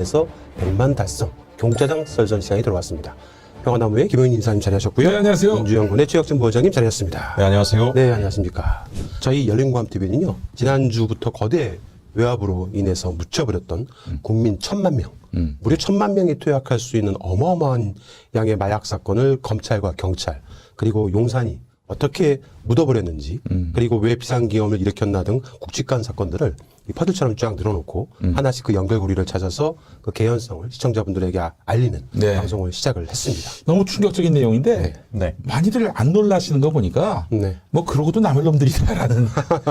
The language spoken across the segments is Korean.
에서 100만 달성 경제장 썰전 시간이 들어왔습니다. 평화나무의 김영인 인사님 자리하셨고요. 네, 안녕하세요. 민주연구원의 최혁진 부원장님 자리하셨습니다. 네, 안녕하세요. 네, 안녕하십니까. 저희 열린공감TV는요, 지난주부터 거대 외압으로 인해서 묻혀버렸던 국민 1,000만 명, 무려 1,000만 명이 투약할 수 있는 어마어마한 양의 마약 사건을 검찰과 경찰, 그리고 용산이 어떻게 묻어버렸는지, 그리고 왜 비상기업을 일으켰나 등 굵직한 사건들을 이 퍼즐처럼 쫙 늘어놓고 하나씩 그 연결고리를 찾아서 그 개연성을 시청자분들에게 알리는 네. 방송을 시작을 했습니다. 너무 충격적인 내용인데 네. 많이들 안 놀라시는 거 보니까 네. 뭐 그러고도 남을 놈들이다라는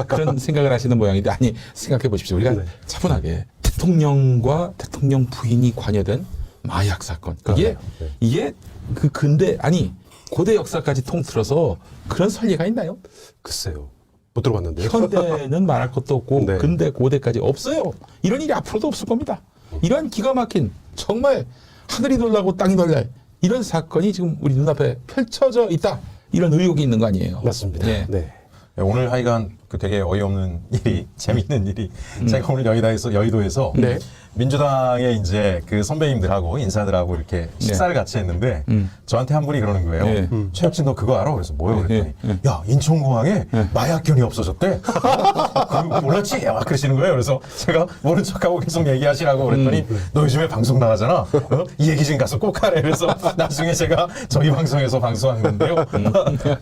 그런 생각을 하시는 모양인데 아니 생각해 보십시오. 우리가 네. 차분하게 대통령과 대통령 부인이 관여된 마약 사건 이게 네. 이게 그 근대 아니 고대 역사까지 통틀어서 그런 선례가 있나요? 글쎄요. 못 들어봤는데요. 현대는 말할 것도 없고 네. 근대 고대까지 없어요. 이런 일이 앞으로도 없을 겁니다. 이러한 기가 막힌 정말 하늘이 놀라고 땅이 놀랄 이런 사건이 지금 우리 눈앞에 펼쳐져 있다. 이런 의혹이 있는 거 아니에요. 맞습니다. 예. 네. 오늘 하여간 그 되게 어이없는 일이, 재밌는 일이, 제가 오늘 여의도에서 네. 민주당의 이제 그 선배님들하고 인사들하고 이렇게 식사를 같이 했는데 저한테 한 분이 그러는 거예요. 네. 최혁진 너 그거 알아? 그래서 뭐요? 그랬더니 야, 인천공항에 마약견이 없어졌대. 그거 몰랐지? 막 그러시는 거예요. 그래서 제가 모른 척하고 계속 얘기하시라고 그랬더니 너 요즘에 방송 나가잖아. 어? 이 얘기 좀 가서 꼭 하래. 그래서 나중에 제가 저희 방송에서 방송한 건데요.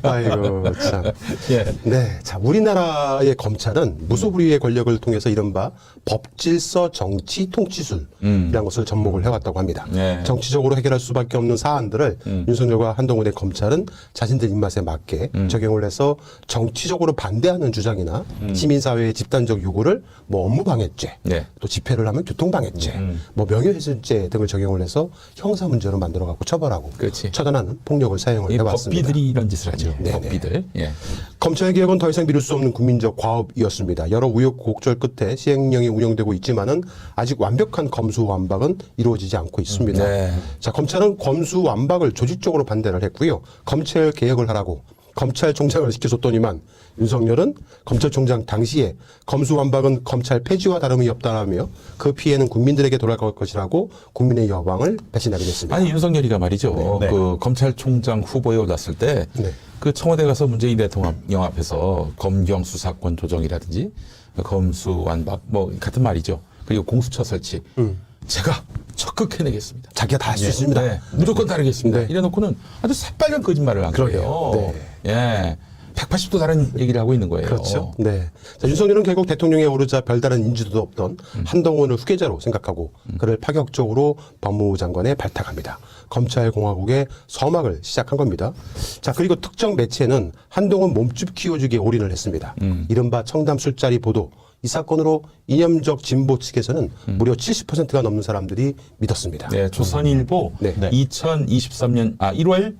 아이고, 참. 예. 네. 자, 우리나라의 검찰은 무소불위의 권력을 통해서 이른바 법질서 정치 통치술이라는 것을 접목을 해왔다고 합니다. 네. 정치적으로 해결할 수밖에 없는 사안들을 윤석열과 한동훈의 검찰은 자신들 입맛에 맞게 적용을 해서 정치적으로 반대하는 주장이나 시민사회의 집단적 요구를 뭐 업무방해죄, 네. 또 집회를 하면 교통방해죄, 뭐 명예훼손죄 등을 적용을 해서 형사문제로 만들어갖고 처벌하고 그렇지. 처단하는 폭력을 사용을 이 해왔습니다. 법비들이 이런 짓을 하죠. 네, 법비들. 예. 검찰개혁은 더 이상 미룰 수 없는 국민적 과업이었습니다. 여러 우여곡절 끝에 시행령이 운영되고 있지만은 아직 완벽한 검수완박은 이루어지지 않고 있습니다. 네. 자, 검찰은 검수완박을 조직적으로 반대를 했고요. 검찰개혁을 하라고 검찰총장을 시켜줬더니만 윤석열은 검찰총장 당시에 검수완박은 검찰 폐지와 다름이 없다라며 그 피해는 국민들에게 돌아갈 것이라고 국민의 여망을 배신하게 됐습니다. 아니 윤석열이가 말이죠. 네. 그 검찰총장 후보에 올랐을 때 네. 그 청와대 가서 문재인 대통령 앞에서 검경 수사권 조정이라든지 검수완박 뭐 같은 말이죠. 그리고 공수처 설치 제가 적극 해내겠습니다. 자기가 다 할 수 있습니다. 네, 무조건 다르겠습니다. 네. 이래놓고는 아주 새빨간 거짓말을 한 거예요. 그러게요. 예, 180도 다른 얘기를 하고 있는 거예요. 그렇죠. 네. 자, 윤석열은 결국 대통령에 오르자 별다른 인지도도 없던 한동훈을 후계자로 생각하고 그를 파격적으로 법무부 장관에 발탁합니다. 검찰공화국의 서막을 시작한 겁니다. 자, 그리고 특정 매체는 한동훈 몸집 키워주기에 올인을 했습니다. 이른바 청담 술자리 보도. 이 사건으로 이념적 진보 측에서는 무려 70%가 넘는 사람들이 믿었습니다. 네, 조선일보 네. 2023년 1월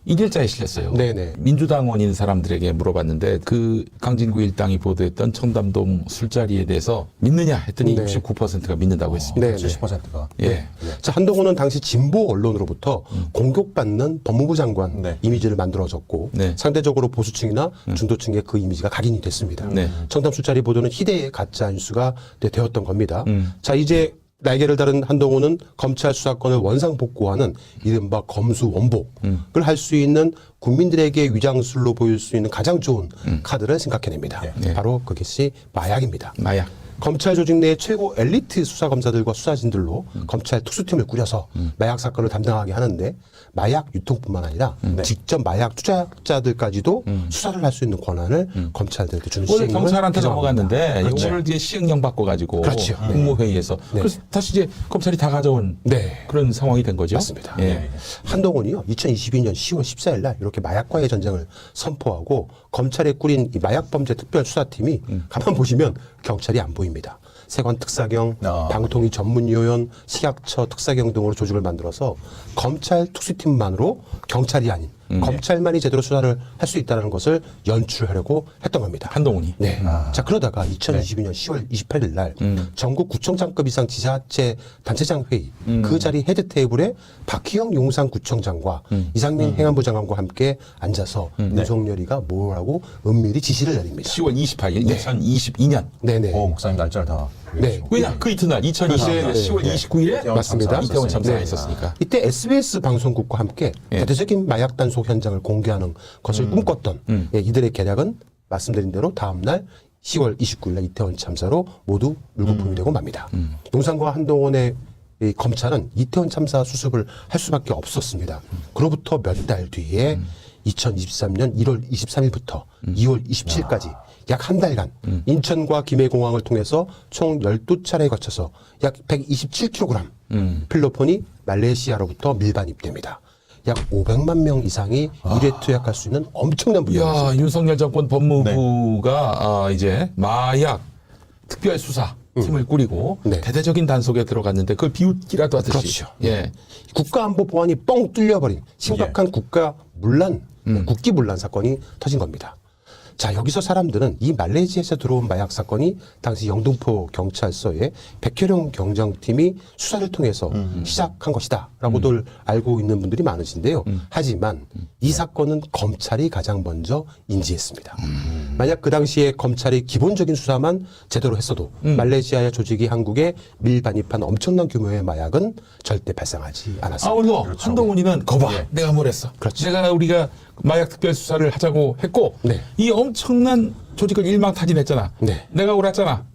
1일자에 실렸어요. 네네. 민주당원인 사람들에게 물어봤는데 그 강진구 일당이 보도했던 청담동 술자리에 대해서 믿느냐 했더니 네. 69%가 믿는다고 했습니다. 네네. 70%가. 예. 자, 한동훈은 당시 진보 언론으로부터 공격받는 법무부 장관 네. 이미지를 만들어졌고 네. 상대적으로 보수층이나 중도층의 그 이미지가 각인이 됐습니다. 네. 청담 술자리 보도는 희대의 가짜 뉴스가 되었던 겁니다. 자, 이제 날개를 다른 한동훈은 검찰 수사권을 원상복구하는 이른바 검수원복을 할 수 있는 국민들에게 위장술로 보일 수 있는 가장 좋은 카드를 생각해냅니다. 네. 바로 그것이 마약입니다. 마약. 검찰 조직 내 최고 엘리트 수사검사들과 수사진들로 검찰 특수팀을 꾸려서 마약 사건을 담당하게 하는데 마약 유통뿐만 아니라 직접 마약 투자자들까지도 수사를 할 수 있는 권한을 검찰들에게 주는 원래 시행령을 경찰한테 개정합니다. 넘어갔는데 그렇죠. 이거를 이제 시행령 바꿔가지고 그렇죠. 네. 국무회의에서 네. 그래서 다시 이제 검찰이 다 가져온 네. 그런 상황이 된 거죠. 맞습니다. 예. 한동훈이요, 2022년 10월 14일 날 이렇게 마약과의 전쟁을 선포하고 검찰에 꾸린 이 마약범죄 특별수사팀이 가만 보시면 경찰이 안 보입니다. 세관 특사경, 방통위 전문요원, 식약처 특사경 등으로 조직을 만들어서 검찰 특수팀만으로 경찰이 아닌 검찰만이 제대로 수사를 할 수 있다는 것을 연출하려고 했던 겁니다. 한동훈이. 네. 자, 그러다가 2022년 10월 28일 날 전국 구청장급 이상 지자체 단체장 회의 그 자리 헤드 테이블에 박희영 용산구청장과 이상민 행안부 장관과 함께 앉아서 윤석열이가 뭐라고 은밀히 지시를 내립니다. 10월 28일 2022년. 네네. 목사님 날짜를 다. 네. 왜냐? 그 이튿날 2020년 10월 29일에 맞습니다. 이태원 참사가 네. 있었으니까. 이때 SBS 방송국과 함께 대대적인 마약 단속 현장을 공개하는 것을 꿈꿨던 예, 이들의 계략은 말씀드린 대로 다음 날 10월 29일 날 이태원 참사로 모두 물거품이 되고 맙니다. 용산과 한동훈의 이 검찰은 이태원 참사 수습을 할 수밖에 없었습니다. 그로부터 몇 달 뒤에 2023년 1월 23일부터 2월 27일까지 약 한 달간 인천과 김해공항을 통해서 총 12차례에 거쳐서 약 127kg 필로폰이 말레이시아로부터 밀반입됩니다. 약 500만 명 이상이 일에 투약할 수 있는 엄청난 분량이었습니다. 야, 윤석열 정권 법무부가 이제 마약 특별 수사 팀을 꾸리고 네. 대대적인 단속에 들어갔는데 그걸 비웃기라도 하듯이. 그렇죠. 예. 국가안보 보안이 뻥 뚫려버린 심각한 국가 문란, 국기 문란 사건이 터진 겁니다. 자, 여기서 사람들은 이 말레이시아에서 들어온 마약 사건이 당시 영등포 경찰서의 백혜령 경장팀이 수사를 통해서 시작한 것이다 라고들 알고 있는 분들이 많으신데요. 하지만 이 사건은 검찰이 가장 먼저 인지했습니다. 만약 그 당시에 검찰이 기본적인 수사만 제대로 했어도 말레이시아의 조직이 한국에 밀반입한 엄청난 규모의 마약은 절대 발생하지 않았습니다. 아울러 한동훈이는 거봐, 내가 뭘 했어. 그렇죠. 우리가 마약 특별 수사를 하자고 했고 네. 이 엄청난 조직을 일망타진했잖아. 네. 내가 옳았잖아.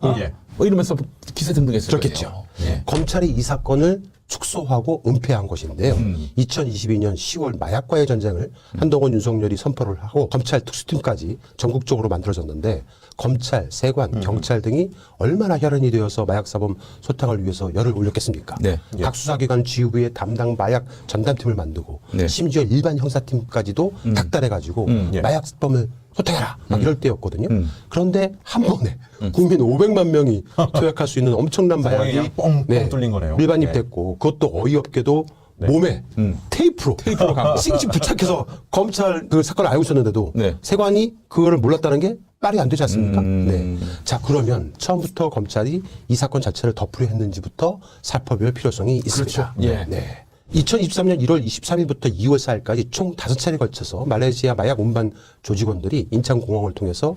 뭐 이러면서 기세 등등했을 그렇겠죠. 거예요. 예. 검찰이 이 사건을 축소하고 은폐한 것인데요. 2022년 10월 마약과의 전쟁을 한동훈 윤석열이 선포를 하고 검찰 특수팀까지 전국적으로 만들어졌는데 검찰, 세관, 경찰 등이 얼마나 혈안이 되어서 마약사범 소탕을 위해서 열을 올렸겠습니까? 네. 각 수사기관 지휘부의 담당 마약 전담팀을 만들고 네. 심지어 일반 형사팀까지도 닥달해가지고 마약사범을 소탕해라 막 이럴 때였거든요. 그런데 한 번에 국민 500만 명이 투약할 수 있는 엄청난 마약이 그냥 뻥 뚫린 거네요. 밀반입됐고 그것도 어이없게도 몸에 테이프로 감고. 싱싱 부착해서 검찰 그 사건을 알고 있었는데도 네. 세관이 그거를 몰랐다는 게 말이 안 되지 않습니까? 네. 자, 그러면 처음부터 검찰이 이 사건 자체를 덮으려 했는지부터 살펴볼 필요성이 있습니다. 그렇죠. 예. 네. 2023년 1월 23일부터 2월 4일까지 총 5차례에 걸쳐서 말레이시아 마약 운반 조직원들이 인천공항을 통해서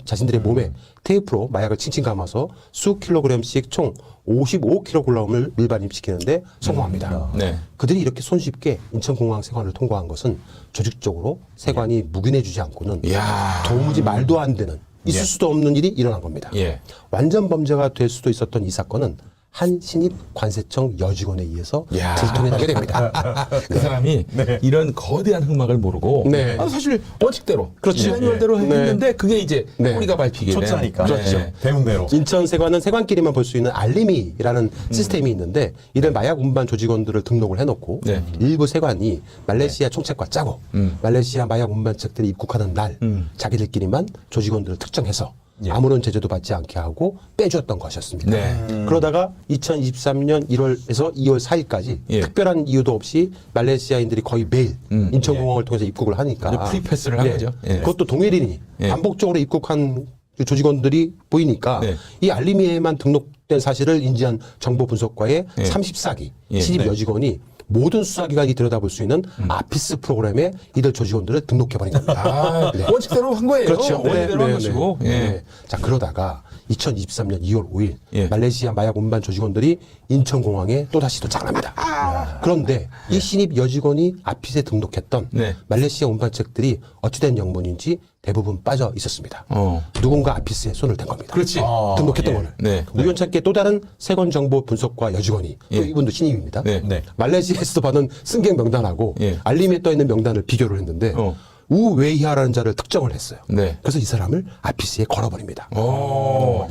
자신들의 몸에 테이프로 마약을 칭칭 감아서 수 킬로그램씩 총 55kg을 밀반입시키는데 성공합니다. 네. 그들이 이렇게 손쉽게 인천공항 세관을 통과한 것은 조직적으로 세관이 묵인해주지 않고는 이야. 도무지 말도 안 되는 있을 수도 없는 일이 일어난 겁니다. 예. 완전 범죄가 될 수도 있었던 이 사건은 한 신입 관세청 여직원에 의해서 야. 들통나게 됩니다. 그 사람이 이런 거대한 흑막을 모르고 네. 사실 원칙대로 그렇죠. 매뉴얼대로 네. 했는데 그게 이제 네. 꼬리가 밟히게 된. 초짜니까. 네. 대문대로. 인천 세관은 세관끼리만 볼 수 있는 알림이라는 시스템이 있는데 이를 마약 운반 조직원들을 등록을 해놓고 네. 일부 세관이 말레이시아 총책과 짜고 말레이시아 마약 운반책들이 입국하는 날 자기들끼리만 조직원들을 특정해서 아무런 제재도 받지 않게 하고 빼주었던 것이었습니다. 네. 그러다가 2023년 1월에서 2월 4일까지 예. 특별한 이유도 없이 말레이시아인들이 거의 매일 인천공항을 통해서 입국을 하니까 아주 프리패스를 한 거죠. 예. 그것도 동일인이 예. 반복적으로 입국한 조직원들이 보이니까 네. 이 알림이에만 등록된 사실을 인지한 정보 분석과의 예. 34기 예. 신입 여직원이 모든 수사기관이 들여다볼 수 있는 아피스 프로그램에 이들 조직원들을 등록해버린 겁니다. 아, 원칙대로 한 거예요. 그렇죠. 원칙대로 한 것이고. 예. 네. 자, 그러다가 2023년 2월 5일 예. 말레이시아 마약 운반 조직원들이 인천공항에 또다시 도착합니다. 그런데 이 신입 여직원이 아핏에 등록했던 네. 말레이시아 운반책들이 어찌된 영문인지 대부분 빠져 있었습니다. 누군가 아피스에 손을 댄 겁니다. 그렇지. 등록했던 예. 거를. 네. 우연찮게 또 다른 세관 정보 분석과 여직원이 또 예. 이분도 신입입니다. 네. 네. 말레이시아에서 받은 승객 명단하고 예. 알림에 떠 있는 명단을 비교를 했는데 우웨이하라는 자를 특정을 했어요. 네. 그래서 이 사람을 아피스에 걸어버립니다.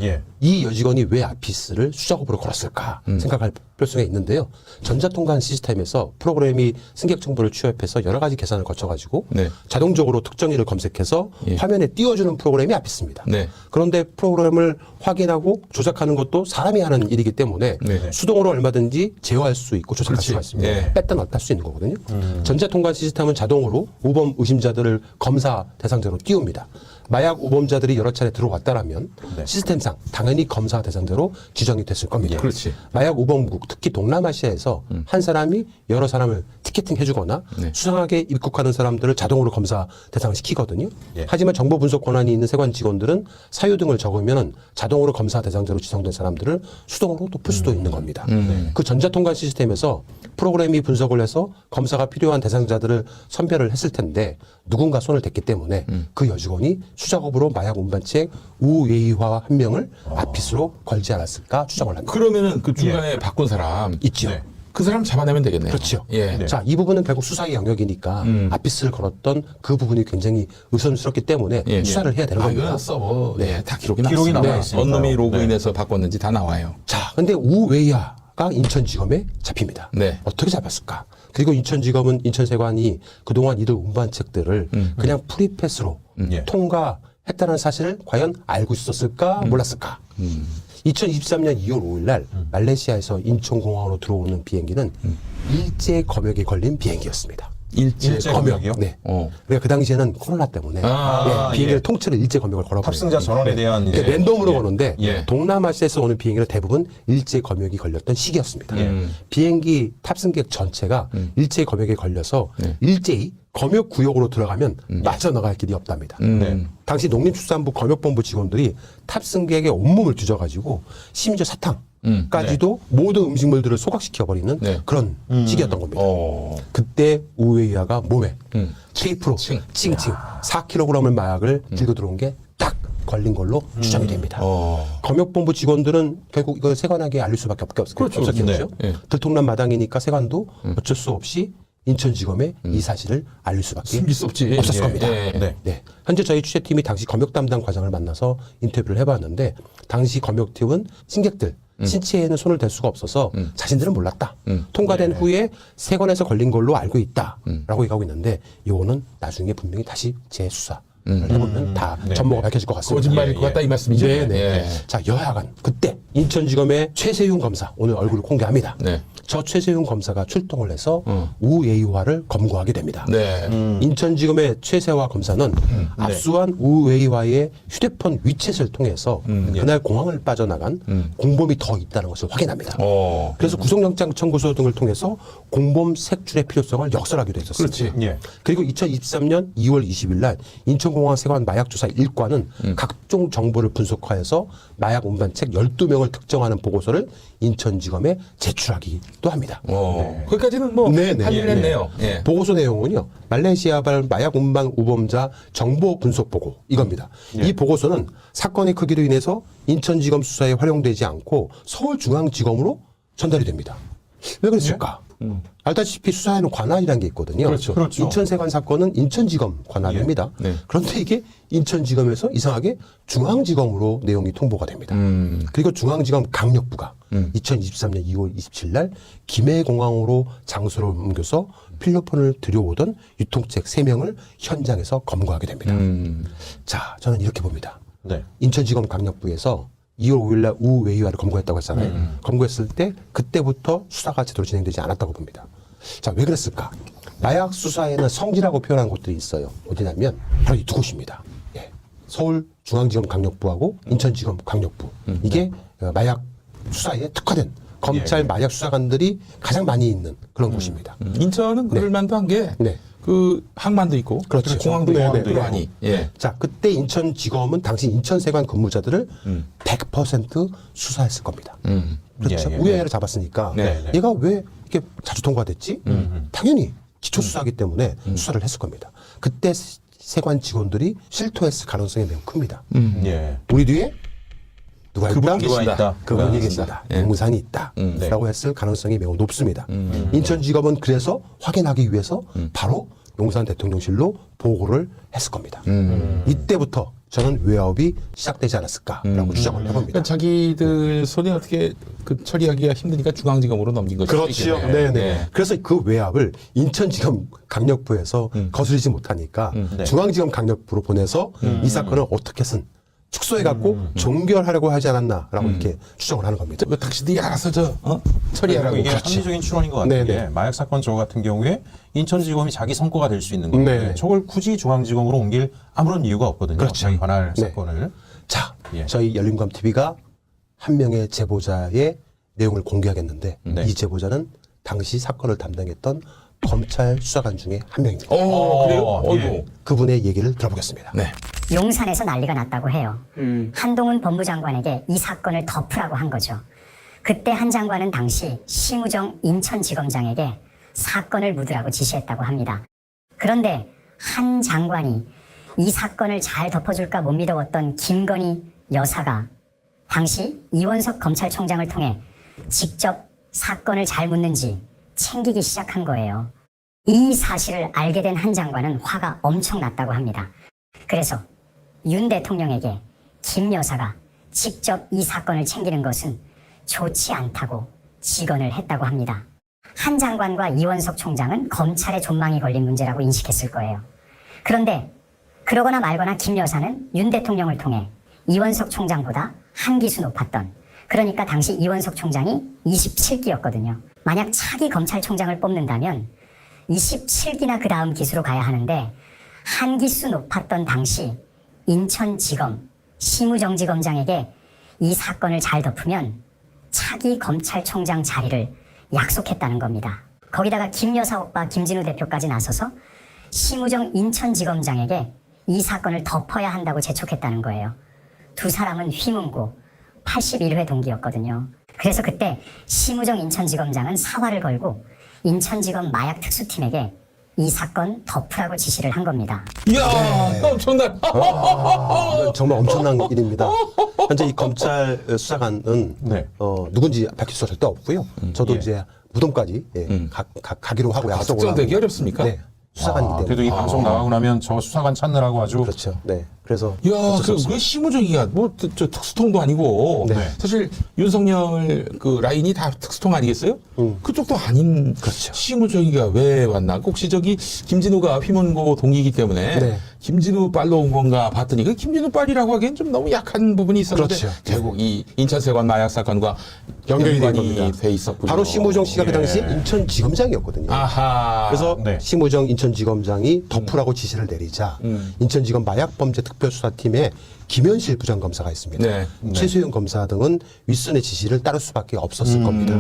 예. 이 여직원이 왜 아피스를 수작업으로 걸었을까 생각할 필요성이 있는데요. 전자통관 시스템에서 프로그램이 승객 정보를 취합해서 여러 가지 계산을 거쳐가지고 네. 자동적으로 특정인을 검색해서 예. 화면에 띄워주는 프로그램이 아피스입니다. 네. 그런데 프로그램을 확인하고 조작하는 것도 사람이 하는 일이기 때문에 네. 수동으로 얼마든지 제어할 수 있고 조작할 그렇지. 수가 있습니다. 예. 뺐다 넣었다 할 수 있는 거거든요. 전자통관 시스템은 자동으로 우범 의심자들을 검사 대상자로 띄웁니다. 마약 우범자들이 여러 차례 들어왔다라면 시스템상 당연히 검사 대상자로 지정이 됐을 겁니다. 그렇지. 마약 우범국 특히 동남아시아에서 한 사람이 여러 사람을 티켓팅 해주거나 네. 수상하게 입국하는 사람들을 자동으로 검사 대상시키거든요. 예. 하지만 정보 분석 권한이 있는 세관 직원들은 사유 등을 적으면 자동으로 검사 대상자로 지정된 사람들을 수동으로 또 풀 수도 있는 겁니다. 그 전자통관 시스템에서 프로그램이 분석을 해서 검사가 필요한 대상자들을 선별을 했을 텐데 누군가 손을 댔기 때문에 그 여직원이 수작업으로 마약 운반책 우웨이화 한 명을 아핏으로 걸지 않았을까 추정을 합니다. 그러면은 그 중간에 바꾼 사람 있죠. 네. 그 사람 잡아내면 되겠네요. 그렇죠. 예. 네. 자, 이 부분은 결국 수사의 영역이니까 아피스를 걸었던 그 부분이 굉장히 의심스럽기 때문에 예. 수사를 해야 되는 아, 겁니다. 이건 서버 네, 다 기록이 기록이 남아 남아 있습니다. 있으니까요. 어느 놈이 로그인해서 바꿨는지 다 나와요. 자, 근데 우웨이아가 인천지검에 잡힙니다. 네. 어떻게 잡았을까? 그리고 인천지검은 인천세관이 그동안 이들 운반책들을 그냥 프리패스로 예. 통과했다는 사실을 과연 알고 있었을까 몰랐을까? 2023년 2월 5일 날 말레이시아에서 인천공항으로 들어오는 비행기는 일제 검역에 걸린 비행기였습니다. 일제 일제 검역. 검역이요? 네. 어. 그러니까 그 당시에는 코로나 때문에 아, 비행기를 예. 통째로 일제 검역을 걸어버려요. 탑승자 전원에 대한 이제 그러니까 랜덤으로 거는데 예. 동남아시아에서 오는 비행기는 대부분 일제 검역이 걸렸던 시기였습니다. 비행기 탑승객 전체가 일제 검역에 걸려서 일제히 검역 구역으로 들어가면 빠져나갈 길이 없답니다. 네. 당시 농림축산부 검역본부 직원들이 탑승객의 온몸을 뒤져가지고 심지어 사탕까지도 모든 음식물들을 소각시켜버리는 네. 그런 시기였던 겁니다. 어. 그때 우웨이아가 몸에 테이프로 칭. 칭칭 4kg의 마약을 들고 들어온 게 딱 걸린 걸로 추정이 됩니다. 검역본부 직원들은 결국 이걸 세관에게 알릴 수밖에 없었겠죠. 네. 네. 들통난 마당이니까 세관도 어쩔 수 없이 인천지검에 이 사실을 알릴 수밖에 숨길 수 없지. 없었을 예. 겁니다. 예. 네. 네. 현재 저희 취재팀이 당시 검역 담당 과장을 만나서 인터뷰를 해봤는데 당시 검역팀은 승객들 신체에는 손을 댈 수가 없어서 자신들은 몰랐다. 통과된 후에 세관에서 걸린 걸로 알고 있다라고 얘기하고 있는데 이거는 나중에 분명히 다시 재수사를 해보면 다 전모가 밝혀질 것 같습니다. 거짓말일 것 같다 이 말씀이죠. 네, 네. 예. 자, 여하간 그때 인천지검의 최세윤 검사 오늘 얼굴을 공개합니다. 네. 저 최세윤 검사가 출동을 해서 우웨이화를 검거하게 됩니다. 네. 인천지검의 최세화 검사는 압수한 우웨이화의 휴대폰 위챗을 통해서 그날 공항을 빠져나간 공범이 더 있다는 것을 확인합니다. 어. 그래서 구속영장 청구서 등을 통해서 공범 색출의 필요성을 역설하기도 했었습니다. 그렇지. 예. 그리고 2023년 2월 20일 날 인천공항 세관 마약조사 1과는 각종 정보를 분석하여서 마약 운반책 12명을 특정하는 보고서를 인천지검에 제출하기도 합니다. 어. 거기까지는 뭐 네, 네. 할 일 예, 했네요. 예. 보고서 내용은요. 말레이시아발 마약 운반 우범자 정보 분석 보고 이겁니다. 이 보고서는 사건의 크기로 인해서 인천지검 수사에 활용되지 않고 서울중앙지검으로 전달이 됩니다. 왜 그랬을까? 알다시피 수사에는 관할이라는 게 있거든요. 그렇죠. 그렇죠. 인천세관 사건은 인천지검 관할입니다. 네. 그런데 이게 인천지검에서 이상하게 중앙지검으로 내용이 통보가 됩니다. 그리고 중앙지검 강력부가 2023년 2월 27일 날 김해공항으로 장소를 옮겨서 필로폰을 들여오던 유통책 3명을 현장에서 검거하게 됩니다. 자, 저는 이렇게 봅니다. 네. 인천지검 강력부에서 2월 5일 날 우웨이화를 검거했다고 했잖아요. 검거했을 때 그때부터 수사가 제대로 진행되지 않았다고 봅니다. 자, 왜 그랬을까? 마약 수사에는 성지라고 표현한 곳들이 있어요. 어디냐면 바로 이 두 곳입니다. 예. 서울중앙지검 강력부하고 인천지검 강력부. 이게 마약 수사에 특화된 검찰 마약 수사관들이 가장 많이 있는 그런 곳입니다. 인천은 그럴만도 한 게 네. 그 항만도 있고 그렇죠. 공항도 네, 있고 네, 네. 많이. 예. 자, 그때 인천지검은 당시 인천세관 근무자들을 100% 수사했을 겁니다. 그렇죠. 예, 예, 우회를 잡았으니까 네, 네. 얘가 왜 이렇게 자주 통과됐지? 당연히 기초 수사하기 때문에 수사를 했을 겁니다. 그때 세관 직원들이 실토했을 가능성이 매우 큽니다. 예. 우리 뒤에 누가 있다? 누가 있다. 그분이 누가 계신다. 예. 공산이 있다. 네. 라고 했을 가능성이 매우 높습니다. 인천지검은 그래서 확인하기 위해서 바로 용산 대통령실로 보고를 했을 겁니다. 이때부터 저는 외화업이 시작되지 않았을까라고 추정을 해봅니다. 그러니까 자기들 손에 어떻게 그 처리하기가 힘드니까 중앙지검으로 넘긴 것이 그렇죠. 네네. 그래서 그 외압을 인천지검 강력부에서 거스르지 못하니까 중앙지검 강력부로 보내서 이 사건을 어떻게든 축소해갖고 종결하려고 하지 않았나라고 이렇게 추정을 하는 겁니다. 그 당신들이 알아서 그리고 처리하라고. 이게 그렇지. 합리적인 추론인 것 같은 네네. 게 마약 사건 저 같은 경우에 인천지검이 자기 성과가 될 수 있는 건데 네네. 저걸 굳이 중앙지검으로 옮길 아무런 이유가 없거든요. 그렇죠. 자기 관할 네. 사건을. 자, 예. 저희 열린검TV가 한 명의 제보자의 내용을 공개하겠는데 네. 이 제보자는 당시 사건을 담당했던 검찰 수사관 중에 한 명입니다. 그래요? 예. 어이구. 그분의 얘기를 들어보겠습니다. 네. 용산에서 난리가 났다고 해요. 한동훈 법무장관에게 이 사건을 덮으라고 한 거죠. 그때 한 장관은 당시 심우정 인천지검장에게 사건을 묻으라고 지시했다고 합니다. 그런데 한 장관이 이 사건을 잘 덮어줄까 못 믿어왔던 김건희 여사가 당시 이원석 검찰총장을 통해 직접 사건을 잘 묻는지 챙기기 시작한 거예요. 이 사실을 알게 된 한 장관은 화가 엄청 났다고 합니다. 그래서 윤 대통령에게 김 여사가 직접 이 사건을 챙기는 것은 좋지 않다고 직언을 했다고 합니다. 한 장관과 이원석 총장은 검찰의 존망이 걸린 문제라고 인식했을 거예요. 그런데 그러거나 말거나 김 여사는 윤 대통령을 통해 이원석 총장보다 한 기수 높았던, 그러니까 당시 이원석 총장이 27기였거든요. 만약 차기 검찰총장을 뽑는다면 27기나 그 다음 기수로 가야 하는데 한 기수 높았던 당시 인천지검 심우정지검장에게 이 사건을 잘 덮으면 차기 검찰총장 자리를 약속했다는 겁니다. 거기다가 김 여사 오빠 김진우 대표까지 나서서 심우정 인천지검장에게 이 사건을 덮어야 한다고 재촉했다는 거예요. 두 사람은 휘문고 81회 동기였거든요. 그래서 그때 심우정 인천지검장은 사활을 걸고 인천지검 마약특수팀에게 이 사건 덮으라고 지시를 한 겁니다. 이야, 엄청난. 이건 정말 엄청난 일입니다. 현재 이 검찰 수사관은 네. 누군지 밝힐 수 절대 없고요. 저도 예. 이제 무덤까지 가기로 하고 약속을 특정되기 하고. 어렵습니까? 네, 수사관이기 때문에. 그래도 이 방송 나가고 나면 저 수사관 찾느라고 아주 그렇죠. 네, 그래서 이야, 어쩔 수 없습니다. 그 심우정이가 저 특수통도 아니고 네. 사실 윤석열 그 라인이 다 특수통 아니겠어요? 그쪽도 아닌 그렇죠. 심우정이가 왜 왔나? 혹시 저기 김진우가 휘문고 동기이기 때문에 네. 김진우 빨로 온 건가 봤더니 그 김진우 빨이라고 하기엔 좀 너무 약한 부분이 있었는데 그렇죠. 결국 이 인천세관 마약 사건과 연결이 된 연관이 겁니다. 돼 있었군요. 바로 심우정 씨가 그 예. 당시에 인천지검장이었거든요. 아하. 그래서 네. 심우정 인천지검장이 덮으라고 지시를 내리자 인천지검 마약범죄특별수사팀에 김현실 부장검사가 있습니다. 네. 최수영 검사 등은 윗선의 지시를 따를 수밖에 없었을 겁니다.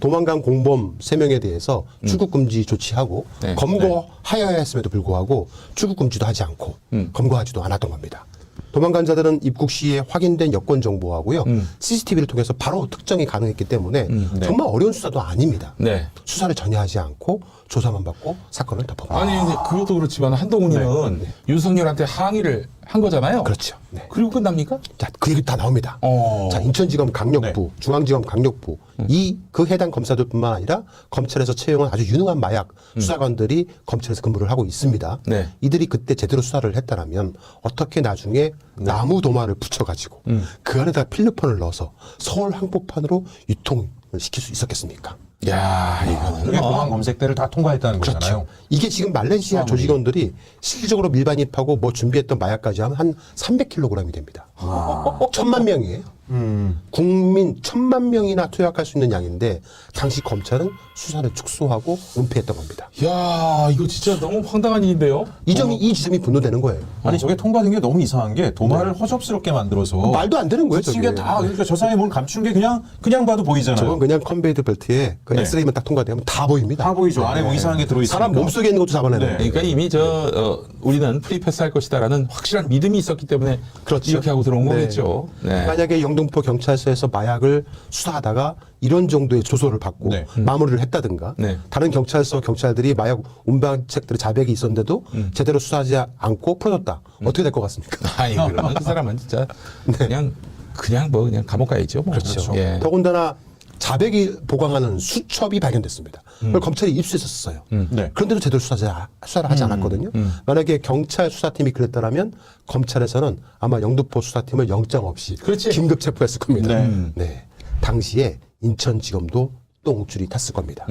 도망간 공범 3명에 대해서 출국금지 조치하고 네. 검거하여야 했음에도 불구하고 출국금지도 하지 않고 검거하지도 않았던 겁니다. 도망간 자들은 입국 시에 확인된 여권 정보하고요. CCTV를 통해서 바로 특정이 가능했기 때문에 정말 어려운 수사도 아닙니다. 네. 수사를 전혀 하지 않고 조사만 받고 사건을 덮어버립니다. 아니 근데 그것도 그렇지만 한동훈이는 윤석열한테 항의를 한 거잖아요. 그렇죠. 네. 그리고 끝납니까? 자, 그 얘기 다 나옵니다. 자, 인천지검 강력부, 중앙지검 강력부, 그 해당 검사들뿐만 아니라 검찰에서 채용한 아주 유능한 마약 수사관들이 검찰에서 근무를 하고 있습니다. 네. 이들이 그때 제대로 수사를 했다라면 어떻게 나중에 나무 도마를 붙여가지고 그 안에다 필리폰을 넣어서 서울 한복판으로 유통을 시킬 수 있었겠습니까? 야, 이거는 그게 공항 검색대를 다 통과했다는 거잖아요. 그렇죠. 이게 지금 말레이시아 조직원들이 실질적으로 밀반입하고 뭐 준비했던 마약까지 하면 한 300kg이 됩니다. 1000만 명이에요. 국민 1000만 명이나 투약할 수 있는 양인데 당시 검찰은 수사를 축소하고 은폐했던 겁니다. 야, 이거 진짜 너무 황당한 일인데요. 이 지점이 분노되는 거예요. 아니 저게 통과된 게 너무 이상한 게 도마를 허접스럽게 만들어서 말도 안 되는 거예요. 붙인 저게. 게 다 그러니까 저 사람이 뭘 감춘 게 그냥 봐도 보이잖아요. 저건 그냥 컨베이드 벨트에 그 네. 엑스레이만 딱 통과되면 다 보입니다. 다 보이죠. 안에 뭐 이상한 게 들어있으니까. 사람 몸속에 있는 것도 잡아내는 네. 거예요. 그러니까 이미 우리는 프리패스할 것이다라는 확실한 믿음이 있었기 때문에 그렇죠. 이렇게 하고 들어온 네. 거겠죠. 네. 만약에 영등포 경찰서에서 마약을 수사하다가 이런 정도의 조소를 받고 네. 마무리를 했다든가 네. 다른 경찰서 경찰들이 마약 운반책들의 자백이 있었는데도 제대로 수사하지 않고 풀어줬다. 어떻게 될 것 같습니까? 아니 그러면 그 사람은 진짜 그냥 그냥 감옥 가야죠. 뭐. 그렇죠. 예. 더군다나 자백이 보강하는 수첩이 발견됐습니다. 그걸 검찰이 입수했었어요. 네. 그런데도 제대로 수사를 하지 않았거든요. 만약에 경찰 수사팀이 그랬다면 검찰에서는 아마 영등포 수사팀을 영장 없이 그렇지. 긴급 체포했을 겁니다. 네. 네. 당시에 인천지검도 똥줄이 탔을 겁니다.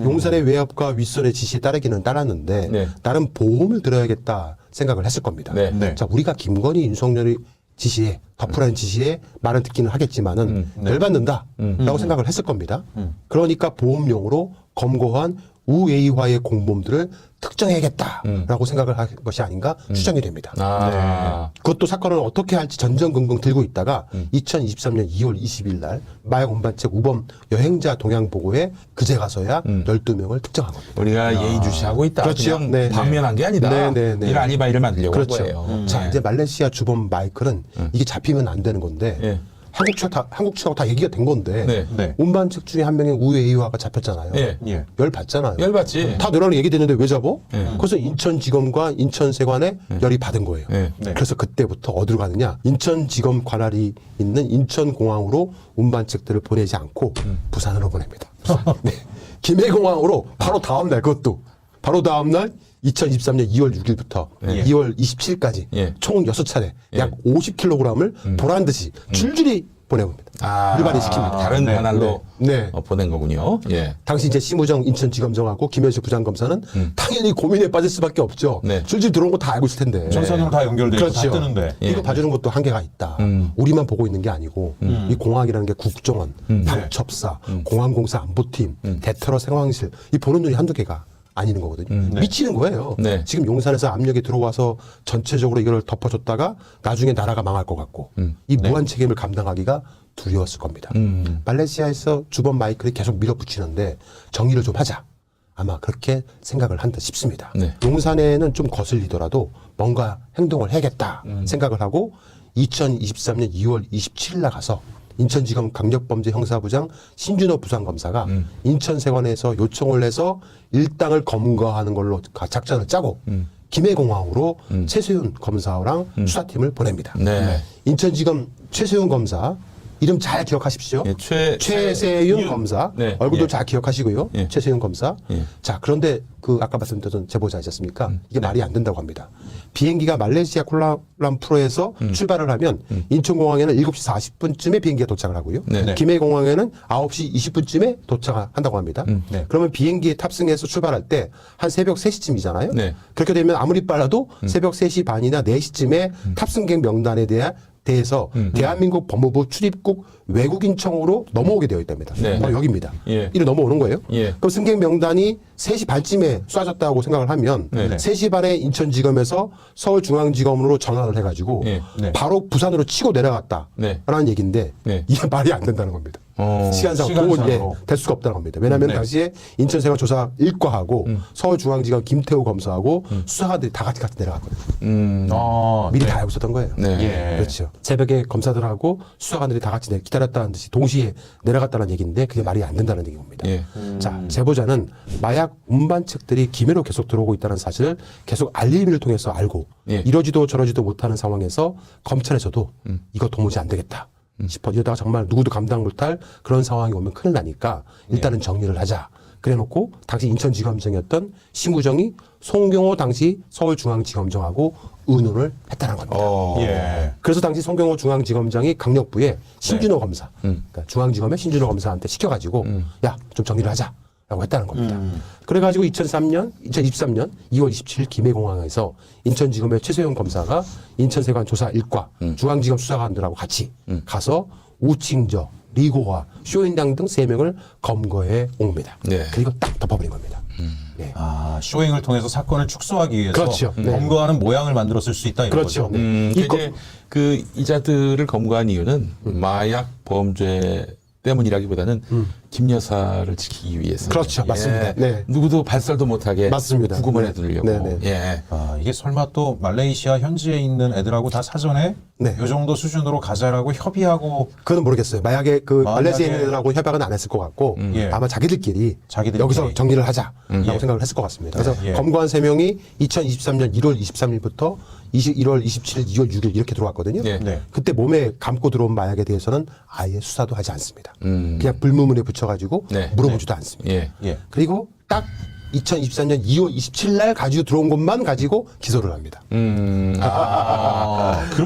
용산의 외압과 윗선의 지시에 따르기는 따랐는데 네. 나름 보험을 들어야겠다 생각을 했을 겁니다. 네. 네. 자, 우리가 김건희, 윤석열의 지시에 덮으라는 지시에 말은 듣기는 하겠지만은 열받는다라고 생각을 했을 겁니다. 그러니까 보험용으로 검거한 우회의화의 공범들을 특정해야겠다라고 생각을 한 것이 아닌가 추정이 됩니다. 아. 그것도 사건을 어떻게 할지 전전긍긍 들고 있다가 2023년 2월 20일 날 마약 운반책 우범 여행자 동향 보고에 그제 가서야 12명을 특정한 겁니다. 우리가 예의주시하고 있다. 그렇죠. 그냥 네, 당면한 게 아니다. 네, 네, 네. 이런 아니바이를 만들려고 그렇죠. 한 거예요. 자, 이제 말레이시아 주범 마이클은 이게 잡히면 안 되는 건데 예. 한국 측하고 다 얘기가 된 건데 네. 네. 운반책 중에 한 명의 우회의화가 잡혔잖아요. 예. 예. 열 받잖아요. 열받지. 다 너랑 얘기됐는데 왜 잡어? 예. 그래서 인천지검과 인천세관에 열이 받은 거예요. 예. 네. 그래서 그때부터 어디로 가느냐? 인천지검 관할이 있는 인천공항으로 운반책들을 보내지 않고 부산으로 보냅니다. 네. 김해공항으로 바로 다음 날 그것도 바로 다음 날 2023년 2월 6일부터 예. 2월 27일까지 예. 총 6차례 약 50kg을 보란 듯이 줄줄이 보내봅니다. 일반인 시킵니다. 다른 네. 관할로 네. 보낸 거군요. 예. 당시 이제 심우정 인천지검장하고 김현식 부장검사는 당연히 고민에 빠질 수밖에 없죠. 네. 줄줄 들어온 거 다 알고 있을 텐데. 전선으로 다 연결돼 있고 그렇죠. 다 뜨는데. 이거 봐주는 것도 한계가 있다. 우리만 보고 있는 게 아니고 이 공항이라는 게 국정원, 방첩사, 공항공사 안보팀, 대테러 상황실 이 보는 눈이 한두 개가 아니는 거거든요. 미치는 거예요. 네. 지금 용산에서 압력이 들어와서 전체적으로 이걸 덮어줬다가 나중에 나라가 망할 것 같고 이 무한 책임을 감당하기가 두려웠을 겁니다. 말레이시아에서 주범 마이클이 계속 밀어붙이는데 정리를 좀 하자. 아마 그렇게 생각을 한다 싶습니다. 네. 용산에는 좀 거슬리더라도 뭔가 행동을 해야겠다 생각을 하고 2023년 2월 27일 날 가서 인천지검 강력범죄 형사부장 신준호 부장검사가 인천세관에서 요청을 해서 일당을 검거하는 걸로 작전을 짜고 김해공항으로 최세윤 검사랑 수사팀을 보냅니다. 네. 인천지검 최세윤 검사 이름 잘 기억하십시오. 예, 최세윤 검사 네. 얼굴도 예. 잘 기억하시고요. 예. 최세윤 검사. 예. 자 그런데 그 아까 말씀드렸던 제보자 있었습니까? 이게 말이 안 된다고 합니다. 비행기가 말레이시아 콜라람푸르에서 출발을 하면 인천공항에는 7시 40분쯤에 비행기가 도착을 하고요. 네. 김해공항에는 9시 20분쯤에 도착한다고 합니다. 네. 그러면 비행기에 탑승해서 출발할 때 한 새벽 3시쯤이잖아요. 네. 그렇게 되면 아무리 빨라도 새벽 3시 반이나 4시쯤에 탑승객 명단에 대해서 대한민국 법무부 출입국 외국인청으로 넘어오게 되어 있답니다. 네. 바로 여기입니다. 예. 이로 넘어오는 거예요. 예. 그럼 승객 명단이 3시 반쯤에 쏴졌다고 생각을 하면 네. 3시 반에 인천지검에서 서울중앙지검으로 전화를 해가지고 예. 네. 바로 부산으로 치고 내려갔다라는 네. 얘기인데 네. 이게 말이 안 된다는 겁니다. 시간상 시간상으로. 될 수가 없다는 겁니다. 왜냐하면 네. 당시에 인천세관 조사 1과하고 서울중앙지검 김태우 검사하고 수사관들이 다 같이 내려갔거든요. 아, 미리 네. 다 알고 있었던 거예요. 네. 예. 그렇죠. 새벽에 검사들하고 수사관들이 다 같이 기다렸다는 듯이 동시에 내려갔다는 얘기인데 그게 말이 안 된다는 얘기인 겁니다. 예. 자, 제보자는 마약 운반책들이 김해로 계속 들어오고 있다는 사실을 계속 알림을 통해서 알고 예. 이러지도 저러지도 못하는 상황에서 검찰에서도 이거 도무지 안 되겠다 싶어 이러다가 정말 누구도 감당 못할 그런 상황이 오면 큰일 나니까 일단은 정리를 하자. 그래놓고 당시 인천지검장이었던 심우정이 송경호 당시 서울중앙지검장하고 의논을 했다는 겁니다. 예. 그래서 당시 송경호 중앙지검장이 강력부에 신준호 검사, 그러니까 중앙지검의 신준호 검사한테 시켜가지고 야, 좀 정리를 하자라고 했다는 겁니다. 그래가지고 2023년 2월 27일 김해공항에서 인천지검의 최세용 검사가 인천세관 조사 1과 중앙지검 수사관들하고 같이 가서 우칭저, 리고화, 쇼인당 등 3명을 검거해 옵니다. 네. 그리고 딱 덮어버린 겁니다. 네. 아, 쇼잉을 통해서 사건을 축소하기 위해서 그렇죠. 네. 검거하는 모양을 만들었을 수 있다 이런 그렇죠. 거죠. 네. 이제 그 이자들을 검거한 이유는 마약 범죄 때문이라기보다는 김 여사를 지키기 위해서. 그렇죠. 맞습니다. 네. 누구도 발설도 못하게 맞습니다. 구금을 네. 해두려고. 네, 네. 예. 아, 이게 설마 또 말레이시아 현지에 있는 애들하고 다 사전에 네. 이 정도 수준으로 가자라고 협의하고 그건 모르겠어요. 마약의 그 마약의- 말레이시아 인들하고 협약은 안 했을 것 같고 예. 아마 자기들끼리 여기서 정리를 하자라고 예. 생각을 했을 것 같습니다. 그래서 예. 검거한 3명이 2023년 1월 23일부터 1월 27일, 2월 6일 이렇게 들어왔거든요. 예. 네. 그때 몸에 감고 들어온 마약에 대해서는 아예 수사도 하지 않습니다. 그냥 불문문에 붙여가지고 네. 물어보지도 않습니다. 예. 예. 그리고 딱 2024년 2월 27일 날 가지고 들어온 것만 가지고 기소를 합니다. 그러면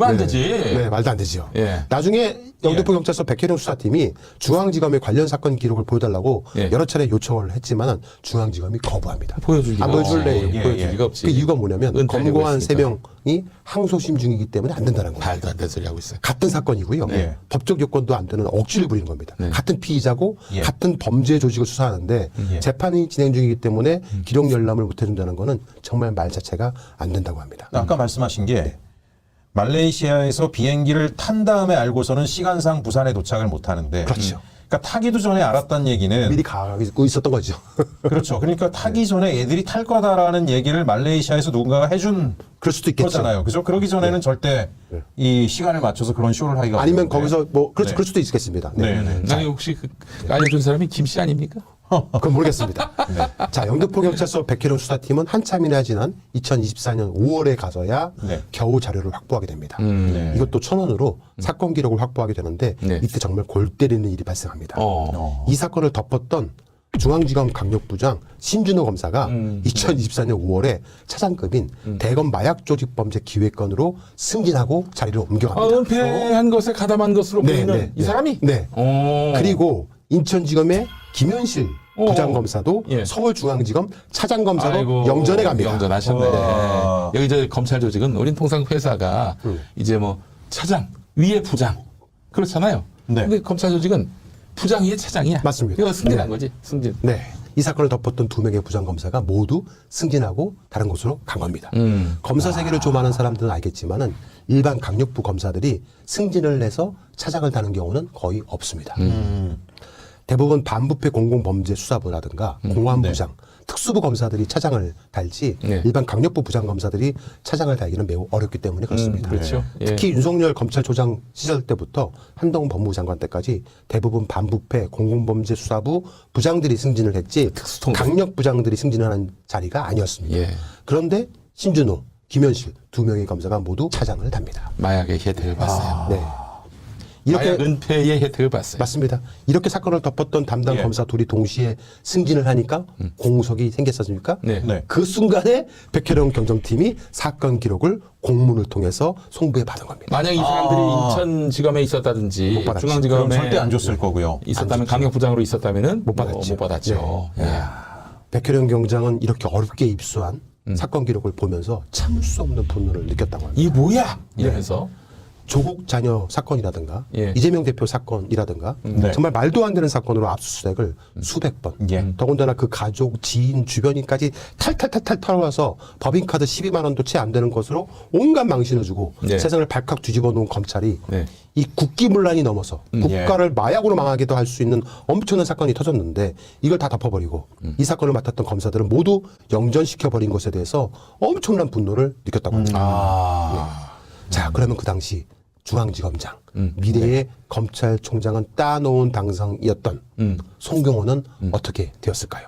안 되지. 네, 말도 안 되죠. 예. 나중에 영등포 경찰서 백혜령 수사팀이 중앙지검에 관련 사건 기록을 보여달라고 예. 여러 차례 요청을 했지만 중앙지검이 거부합니다. 보여줄 리가 안 보여줄래? 없지. 보여줄 리가 없지. 그 이유가 뭐냐면 은퇴하려고 검거한 했으니까. 3명이 항소심 중이기 때문에 안 된다는 거예요. 말도 안 되는 소리 하고 있어요. 같은 사건이고요. 네. 법적 요건도 안 되는 억지를 부리는 겁니다. 네. 같은 피의자고 예. 같은 범죄 조직을 수사하는데 예. 재판이 진행 중이기 때문에 기록 열람을 못 해준다는 거는 정말 말 자체가 안 된다고 합니다. 아까 말씀하신 게 말레이시아에서 비행기를 탄 다음에 알고서는 시간상 부산에 도착을 못 하는데 그렇죠. 그러니까 타기도 전에 알았다는 얘기는 미리 가고 있었던 거죠. 그렇죠. 그러니까 타기 전에 애들이 탈 거다라는 얘기를 말레이시아에서 누군가가 해준 그럴 수도 있겠죠. 거잖아요. 그죠? 그러기 전에는 절대 이 시간을 맞춰서 그런 쇼를 하기가 아니면 어려운데. 거기서 뭐 그렇죠. 네. 그럴 수도 있겠습니다. 네, 네. 아니 혹시 그 알려준 사람이 김 씨 아닙니까? 그건 모르겠습니다. 자, 영등포 경찰서 백혜령 수사팀은 한참이나 지난 2024년 5월에 가서야 네. 겨우 자료를 확보하게 됩니다. 네. 이것도 1,000원으로 사건 기록을 확보하게 되는데 네. 이때 정말 골 때리는 일이 발생합니다. 이 사건을 덮었던 중앙지검 강력부장 신준호 검사가 2024년 5월에 차장급인 대검 마약조직범죄 기획관으로 승진하고 자리를 옮겨갑니다. 은폐한 것에 가담한 것으로 네, 보이는 네, 이 네. 사람이? 네. 그리고 인천지검의 김현실 부장검사도 예. 서울중앙지검 차장검사로 아이고, 영전에 갑니다. 영전하셨네. 와. 여기 저 검찰 조직은 우린 통상 회사가 이제 뭐 차장 위에 부장 그렇잖아요. 네. 근데 검찰 조직은 부장 위에 차장이야. 맞습니다. 이거 승진한 네. 거지. 승진. 네. 이 사건을 덮었던 2명의 부장검사가 모두 승진하고 다른 곳으로 간 겁니다. 검사 세계를 좀 아는 사람들은 알겠지만은 일반 강력부 검사들이 승진을 해서 차장을 다는 경우는 거의 없습니다. 대부분 반부패 공공범죄 수사부라든가 공안부장, 특수부 검사들이 차장을 달지 네. 일반 강력부 부장검사들이 차장을 달기는 매우 어렵기 때문에 그렇습니다. 그렇죠. 예. 특히 윤석열 검찰총장 시절 때부터 한동훈 법무부 장관 때까지 대부분 반부패 공공범죄 수사부 부장들이 승진을 했지 특수통제. 강력 부장들이 승진하는 자리가 아니었습니다. 예. 그런데 신준호, 김현실 2명의 검사가 모두 차장을 답니다. 마약의 혜택을 봤어요. 네. 이렇게 마약 은폐의 혜택을 봤어요. 맞습니다. 이렇게 사건을 덮었던 담당 예. 검사 둘이 동시에 승진을 하니까 공석이 생겼었습니까? 네. 네. 그 순간에 백혜령 경정팀이 사건 기록을 공문을 통해서 송부해 받은 겁니다. 만약 이 사람들이 인천지검에 있었다든지 못 받았지. 그럼 중앙지검에 절대 안 줬을 거고요. 있었다면 강력부장으로 있었다면은 못 받았죠. 못 받았죠. 예. 백혜령 경장은 이렇게 어렵게 입수한 사건 기록을 보면서 참을 수 없는 분노를 느꼈다고 합니다. 이 뭐야? 이러면서 조국 자녀 사건이라든가 예. 이재명 대표 사건이라든가 네. 정말 말도 안 되는 사건으로 압수수색을 수백 번 예. 더군다나 그 가족, 지인, 주변인까지 탈탈탈탈 털어와서 법인카드 12만 원도 채 안 되는 것으로 온갖 망신을 주고 네. 세상을 발칵 뒤집어 놓은 검찰이 네. 이 국기문란이 넘어서 국가를 마약으로 망하게도 할 수 있는 엄청난 사건이 터졌는데 이걸 다 덮어버리고 이 사건을 맡았던 검사들은 모두 영전시켜버린 것에 대해서 엄청난 분노를 느꼈다고 합니다. 자, 그러면 그 당시 중앙지검장, 미래의 검찰총장은 따놓은 당상이었던 송경호는 어떻게 되었을까요?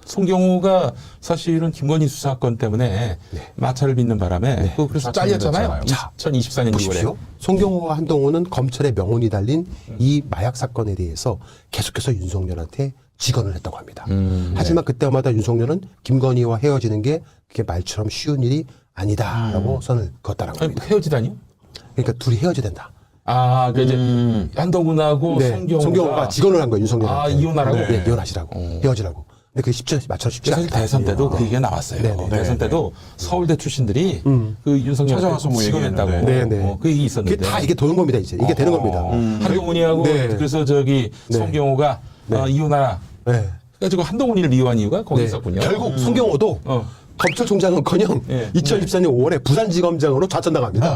송경호가 사실은 김건희 수사건 때문에 마찰을 빚는 바람에 그래서 잘렸잖아요. 자, 2024년 6월에. 보십시오. 송경호와 한동훈은 검찰의 명운이 달린 이 마약 사건에 대해서 계속해서 윤석열한테 직언을 했다고 합니다. 하지만 그때마다 윤석열은 김건희와 헤어지는 게 그게 말처럼 쉬운 일이 아니다라고 선을 그었다라고 아니, 합니다. 헤어지다니요? 그러니까 둘이 헤어져야 된다. 아, 그 이제 한동훈하고 송경호가 직언을 한 거예요, 윤석열한테. 아, 이혼하라고? 네, 이혼하시라고. 헤어지라고. 근데 그게 말처럼 쉽지 사실 않다. 대선 때도 그 얘기가 나왔어요. 네, 네. 대선 때도 서울대 출신들이 그 윤석열 찾아와서 뭐 직원했다고 얘기했는데. 그 얘기 있었는데. 그게 다 이게 도는 겁니다, 이제. 이게 되는 겁니다. 한동훈이하고 네. 그래서 저기 네. 송경호가 이혼하라. 네. 그래가지고 한동훈이를 미워한 이유가 거기 네. 있었군요. 결국 송경호도 검찰총장은커녕 예. 2024년 5월에 부산지검장으로 좌천당합니다.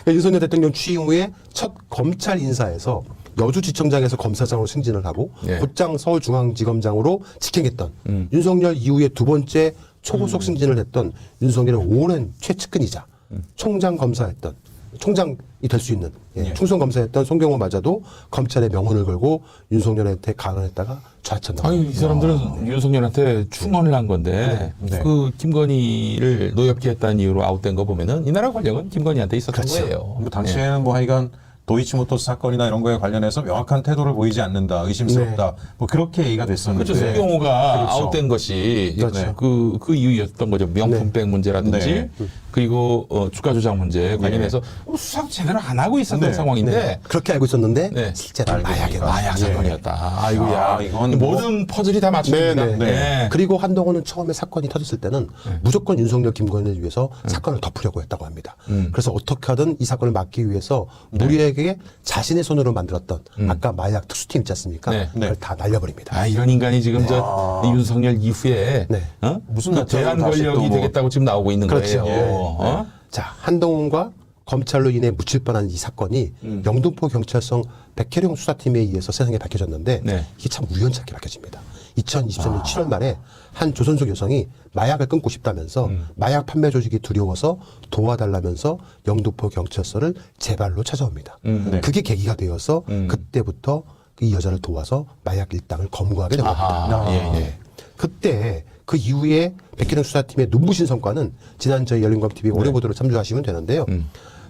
윤석열 대통령 취임 후에 첫 검찰 인사에서 여주지청장에서 검사장으로 승진을 하고 예. 곧장 서울중앙지검장으로 직행했던 윤석열 이후에 두 번째 초고속 승진을 했던 윤석열의 오랜 최측근이자 총장 검사했던 총장이 될 수 있는 충성 검사했던 송경호마저도 검찰의 명운을 걸고 윤석열한테 가언했다가 좌천당합니다. 아니 이 사람들은 윤석열한테 충원을 한 건데 네. 그 김건희를 노엽게 했다는 이유로 아웃된 거 보면은 이 나라 권력은 김건희한테 있었던 그렇죠. 거예요. 뭐 당시에는 뭐 하여간 도이치모터스 사건이나 이런 거에 관련해서 명확한 태도를 보이지 않는다, 의심스럽다, 뭐 그렇게 얘기가 됐었는데. 그렇죠. 송병호가 그렇죠. 아웃된 것이 그렇죠. 그 이유였던 거죠. 명품백 문제라든지 네. 그리고 주가 조작 문제 관련해서 수사 제대로 안 하고 있었던 네. 상황인데 그렇게 알고 있었는데 네. 실제로 마약에 마약 예. 사건이었다. 아이고야. 이건 뭐- 모든 퍼즐이 다 맞춥니다. 네, 네. 네. 그리고 한동훈은 처음에 사건이 터졌을 때는 무조건 윤석열, 김건희를 위해서 사건을 덮으려고 했다고 합니다. 그래서 어떻게 하든 이 사건을 막기 위해서 무리에게 자신의 손으로 만들었던 아까 마약 특수팀 있지 않습니까? 네. 그걸 다 날려버립니다. 아 이런 인간이 지금 저 윤석열 이후에 네. 무슨 그 낯짝으로 대한 다시 또 권력이 뭐- 되겠다고 지금 나오고 있는 그렇죠. 거예요. 예. 어? 자, 한동훈과 검찰로 인해 묻힐 뻔한 이 사건이 영등포 경찰청 백혜령 수사팀에 의해서 세상에 밝혀졌는데 네. 이게 참 우연찮게 밝혀집니다. 2023년 7월 말에 한 조선족 여성이 마약을 끊고 싶다면서 마약 판매 조직이 두려워서 도와달라면서 영등포 경찰서를 제 발로 찾아옵니다. 네. 그게 계기가 되어서 그때부터 이 여자를 도와서 마약 일당을 검거하게 된 겁니다. 아하. 예, 예. 그때 그 이후에 백혜령 수사팀의 눈부신 성과는 지난 저희 열린광TV 올해 보도를 참조하시면 되는데요.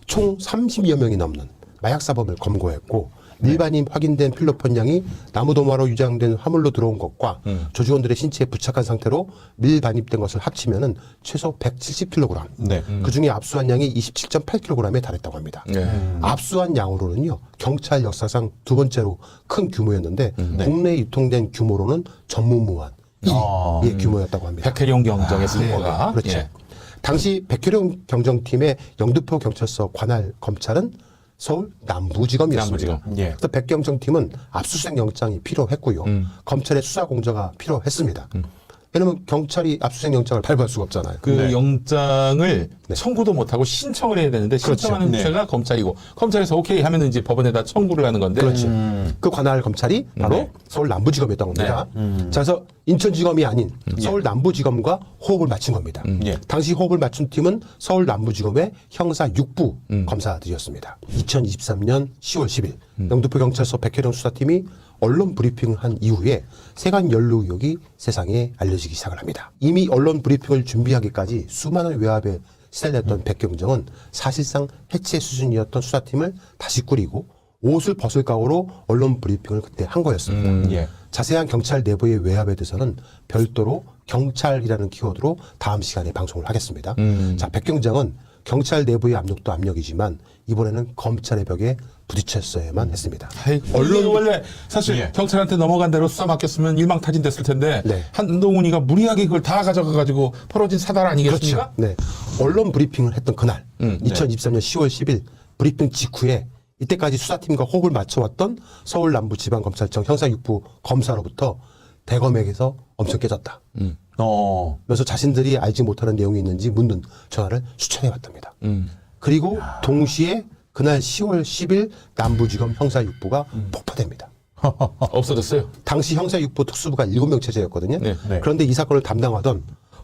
총 30여 명이 넘는 마약 사범을 검거했고 일반인 확인된 필로폰량이 나무도마로 유장된 화물로 들어온 것과 조직원들의 신체에 부착한 상태로 밀반입된 것을 합치면은 최소 170kg. 네. 그중에 압수한 양이 27.8kg에 달했다고 합니다. 네. 압수한 양으로는요. 경찰 역사상 두 번째로 큰 규모였는데 국내에 유통된 규모로는 전무후무한 이 규모였다고 합니다. 백혜령 경정의 승모가 그렇죠. 예. 당시 백혜령 경정팀의 영등포 경찰서 관할 검찰은 서울 남부지검이었습니다. 남부지검. 예. 그래서 백경정팀은 압수수색 영장이 필요했고요. 검찰의 수사 공조가 필요했습니다. 왜냐하면 경찰이 압수수색 영장을 발부할 수가 없잖아요. 그 네. 영장을 청구도 못하고 신청을 해야 되는데 신청하는 네. 주체가 검찰이고 검찰에서 오케이 하면 이제 법원에다 청구를 하는 건데 그렇죠. 그 관할 검찰이 바로 네. 서울 남부지검이었던 겁니다. 자, 그래서 인천지검이 아닌 서울 남부지검과 호흡을 맞춘 겁니다. 예. 당시 호흡을 맞춘 팀은 서울 남부지검의 형사 6부 검사들이었습니다. 2023년 10월 10일 영등포 경찰서 백혜령 수사팀이 언론 브리핑을 한 이후에 세관 연루 의혹이 세상에 알려지기 시작을 합니다. 이미 언론 브리핑을 준비하기까지 수많은 외압에 시달렸던 백경정은 사실상 해체 수준이었던 수사팀을 다시 꾸리고 옷을 벗을 각오로 언론 브리핑을 그때 한 거였습니다. 예. 자세한 경찰 내부의 외압에 대해서는 별도로 경찰이라는 키워드로 다음 시간에 방송을 하겠습니다. 자, 백경정은 경찰 내부의 압력도 압력이지만 이번에는 검찰의 벽에 부딪혔어야만 했습니다. 언론 원래 사실 예. 경찰한테 넘어간 대로 수사 맡겼으면 일망타진됐을 텐데 네. 한동훈이가 무리하게 그걸 다 가져가가지고 벌어진 사달 아니겠습니까? 네. 언론 브리핑을 했던 그날 2023년 10월 10일 브리핑 직후에 이때까지 수사팀과 호흡을 맞춰왔던 서울 남부지방검찰청 형사6부 검사로부터 대검에게서 엄청 깨졌다. 그래서 자신들이 알지 못하는 내용이 있는지 묻는 전화를 수천해왔답니다. 그리고 동시에 그날 10월 10일 남부지검 형사6부가 폭파됩니다. 없어졌어요. 당시 형사6부 특수부가 7명 체제였거든요. 네. 네. 그런데 이 사건을 담당하던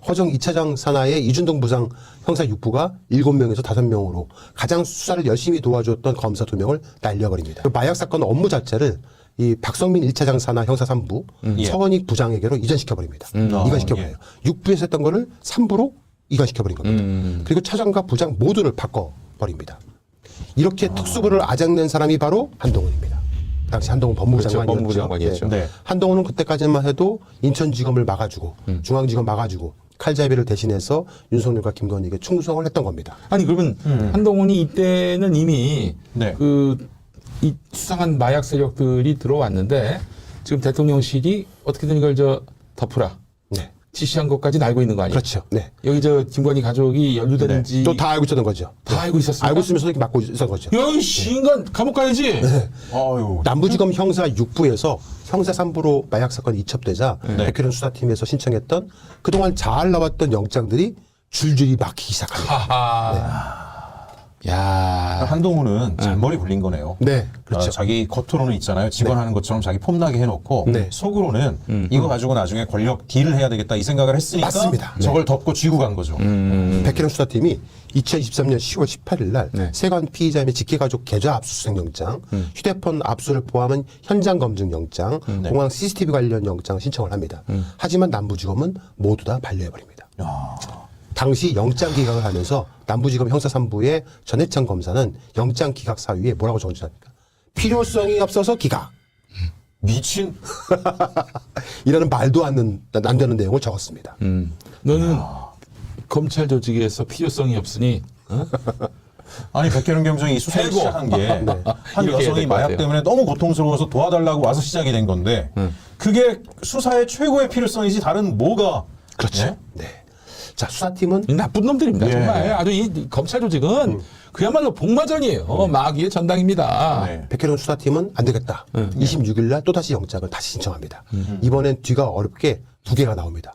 허정 2차장 산하의 이준동 부상 형사6부가 7명에서 5명으로 가장 수사를 열심히 도와주었던 검사 2명을 날려버립니다. 그 마약 사건 업무 자체를 이 박성민 1차장 산하 형사 3부 서원익 부장에게로 이전시켜버립니다. 이관시켜버려요. 6부에서 했던 거를 3부로 이관시켜버린 겁니다. 그리고 차장과 부장 모두를 바꿔버립니다. 이렇게 특수부를 아작낸 사람이 바로 한동훈입니다. 당시 한동훈 법무부 그렇죠. 장관이었죠. 법무부 장관이었죠. 네. 한동훈은 그때까지만 해도 인천지검을 막아주고 중앙지검 막아주고 칼잡이를 대신해서 윤석열과 김건희에게 충성을 했던 겁니다. 아니 그러면 한동훈이 이때는 이미 네. 이 수상한 마약 세력들이 들어왔는데 지금 대통령실이 어떻게든 이걸 덮으라 네. 지시한 것까지는 알고 있는 거 아니에요? 그렇죠. 네. 여기 김건희 가족이 연루되는지 또 다 알고 있었던 거죠. 다 알고 있었습니까? 알고 있으면서 이렇게 막고 있었던 거죠. 야이 인간 감옥 가야지. 아유. 남부지검 형사 6부에서 형사 3부로 마약 사건이 이첩되자 백혜련 수사팀에서 신청했던 그동안 잘 나왔던 영장들이 줄줄이 막히기 시작합니다. 하하. 야. 한동훈은 잔머리 굴린 거네요. 네, 그렇죠. 자기 겉으로는 있잖아요. 직원 하는 것처럼 자기 폼나게 해놓고 네. 속으로는 이거 가지고 나중에 권력 딜을 해야 되겠다 이 생각을 했으니까 맞습니다. 저걸 덮고 쥐고 간 거죠. 백혜련 수사팀이 2023년 10월 18일 날 네. 세관 피의자 및 직계가족 계좌 압수수색 영장, 휴대폰 압수를 포함한 현장 검증 영장, 공항 CCTV 관련 영장 신청을 합니다. 하지만 남부지검은 모두 다 반려해버립니다. 당시 영장 기각을 하면서 남부지검 형사 3부의 전해창 검사는 영장 기각 사유에 뭐라고 적어주셨습니까? 필요성이 없어서 기각. 미친. 이라는 말도 안 되는 내용을 적었습니다. 너는 검찰 조직에서 필요성이 없으니 아니 백혜련 경정이 이 수사를 최고. 시작한 게 한 이렇게 해야 여성이 될것 마약 같아요. 때문에 너무 고통스러워서 도와달라고 와서 시작이 된 건데 그게 수사의 최고의 필요성이지 다른 뭐가 그렇죠. 예? 네. 자, 수사팀은 나쁜 놈들입니다. 예. 정말 아주 이 검찰 조직은 그야말로 복마전이에요. 마귀의 전당입니다. 네. 백혜련 수사팀은 안 되겠다. 26일 날 또다시 영장을 다시 신청합니다. 이번엔 뒤가 어렵게 2개가 나옵니다.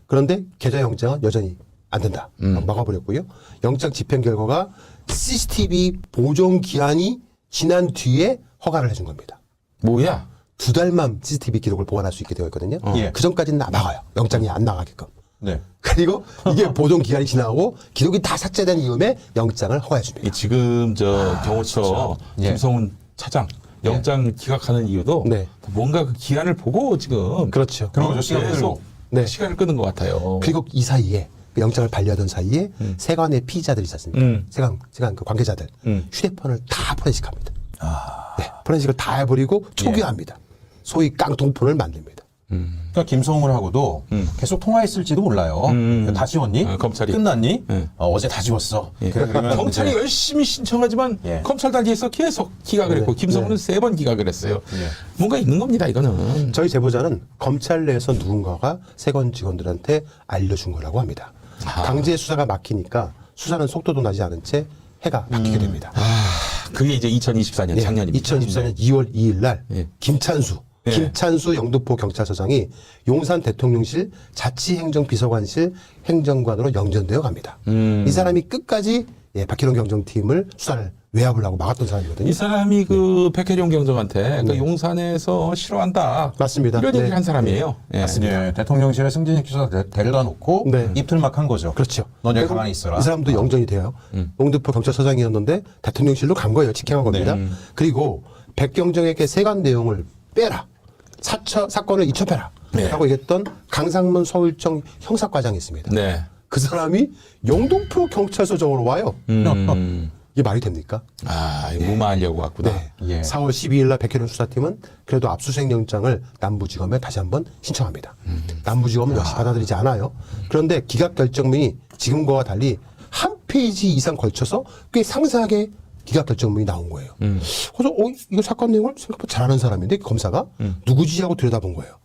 그런데 계좌 영장은 여전히 안 된다. 막아버렸고요. 영장 집행 결과가 CCTV 보존 기한이 지난 뒤에 허가를 해준 겁니다. 뭐야? 2달만 CCTV 기록을 보관할 수 있게 되어 있거든요. 예. 그 전까지는 막아요. 영장이 안 나가게끔. 네. 그리고 이게 보존 기한이 지나고 기록이 다 삭제된 이후에 영장을 허가해 줍니다. 이 지금 저 경호처 예. 김성훈 차장 영장 기각하는 이유도 네. 뭔가 그 기한을 보고 지금 그렇죠. 그런 거죠. 시간 계속 끌고. 네. 시간을 끄는 것 같아요. 그리고 이 사이에 그 영장을 반려하던 사이에 세관의 피의자들이 있었습니다. 세관 그 관계자들 휴대폰을 다 포렌식합니다. 네, 포렌식을 다 해버리고 초기화합니다. 소위 깡통폰을 만듭니다. 그러니까 김성훈하고도 계속 통화했을지도 몰라요. 다 지웠니? 검찰이. 끝났니? 예. 어제 다 지웠어. 그러면 경찰이 이제 열심히 신청하지만 예. 검찰 단지에서 계속 기각을 했고 김성훈은 3번 기각을 했어요. 뭔가 있는 겁니다. 이거는. 저희 제보자는 검찰 내에서 누군가가 세관 직원들한테 알려준 거라고 합니다. 강제 수사가 막히니까 수사는 속도도 나지 않은 채 해가 바뀌게 됩니다. 그게 이제 2024년 작년입니다. 2024년 2월 2일 날 예. 김찬수 영등포 경찰서장이 용산 대통령실 자치행정비서관실 행정관으로 영전되어 갑니다. 이 사람이 끝까지 박희룡 경정팀을 수사를 외압을 하고 막았던 사람이거든요. 이 사람이 그 백혜룡 경정한테 그 용산에서 싫어한다. 맞습니다. 이런 얘기를 네. 한 사람이에요. 예. 예, 대통령실에 승진식 주사 데려다 놓고 네. 입틀막 한 거죠. 그렇죠. 넌 여기 그리고 가만히 있어라. 이 사람도 영전이 돼요. 용등포 경찰서장이었는데 대통령실로 간 거예요. 직행한 겁니다. 그리고 백경정에게 세관 내용을 빼라. 사건을 잊혀빼라. 네. 라고 얘기했던 강상문 서울청 형사과장이 있습니다. 네. 그 사람이 영등포 경찰서장으로 와요. 이게 말이 됩니까? 아, 이거 무마하려고 왔구나. 네. 예. 4월 12일 날 백혜련 수사팀은 그래도 압수수색 영장을 남부지검에 다시 한번 신청합니다. 남부지검은 역시 받아들이지 않아요. 그런데 기각 결정문이 지금과 달리 한 페이지 이상 걸쳐서 꽤 상세하게 기각 결정문이 나온 거예요. 그래서 이거 사건 내용을 생각보다 잘하는 사람인데 검사가 누구지 하고 들여다본 거예요.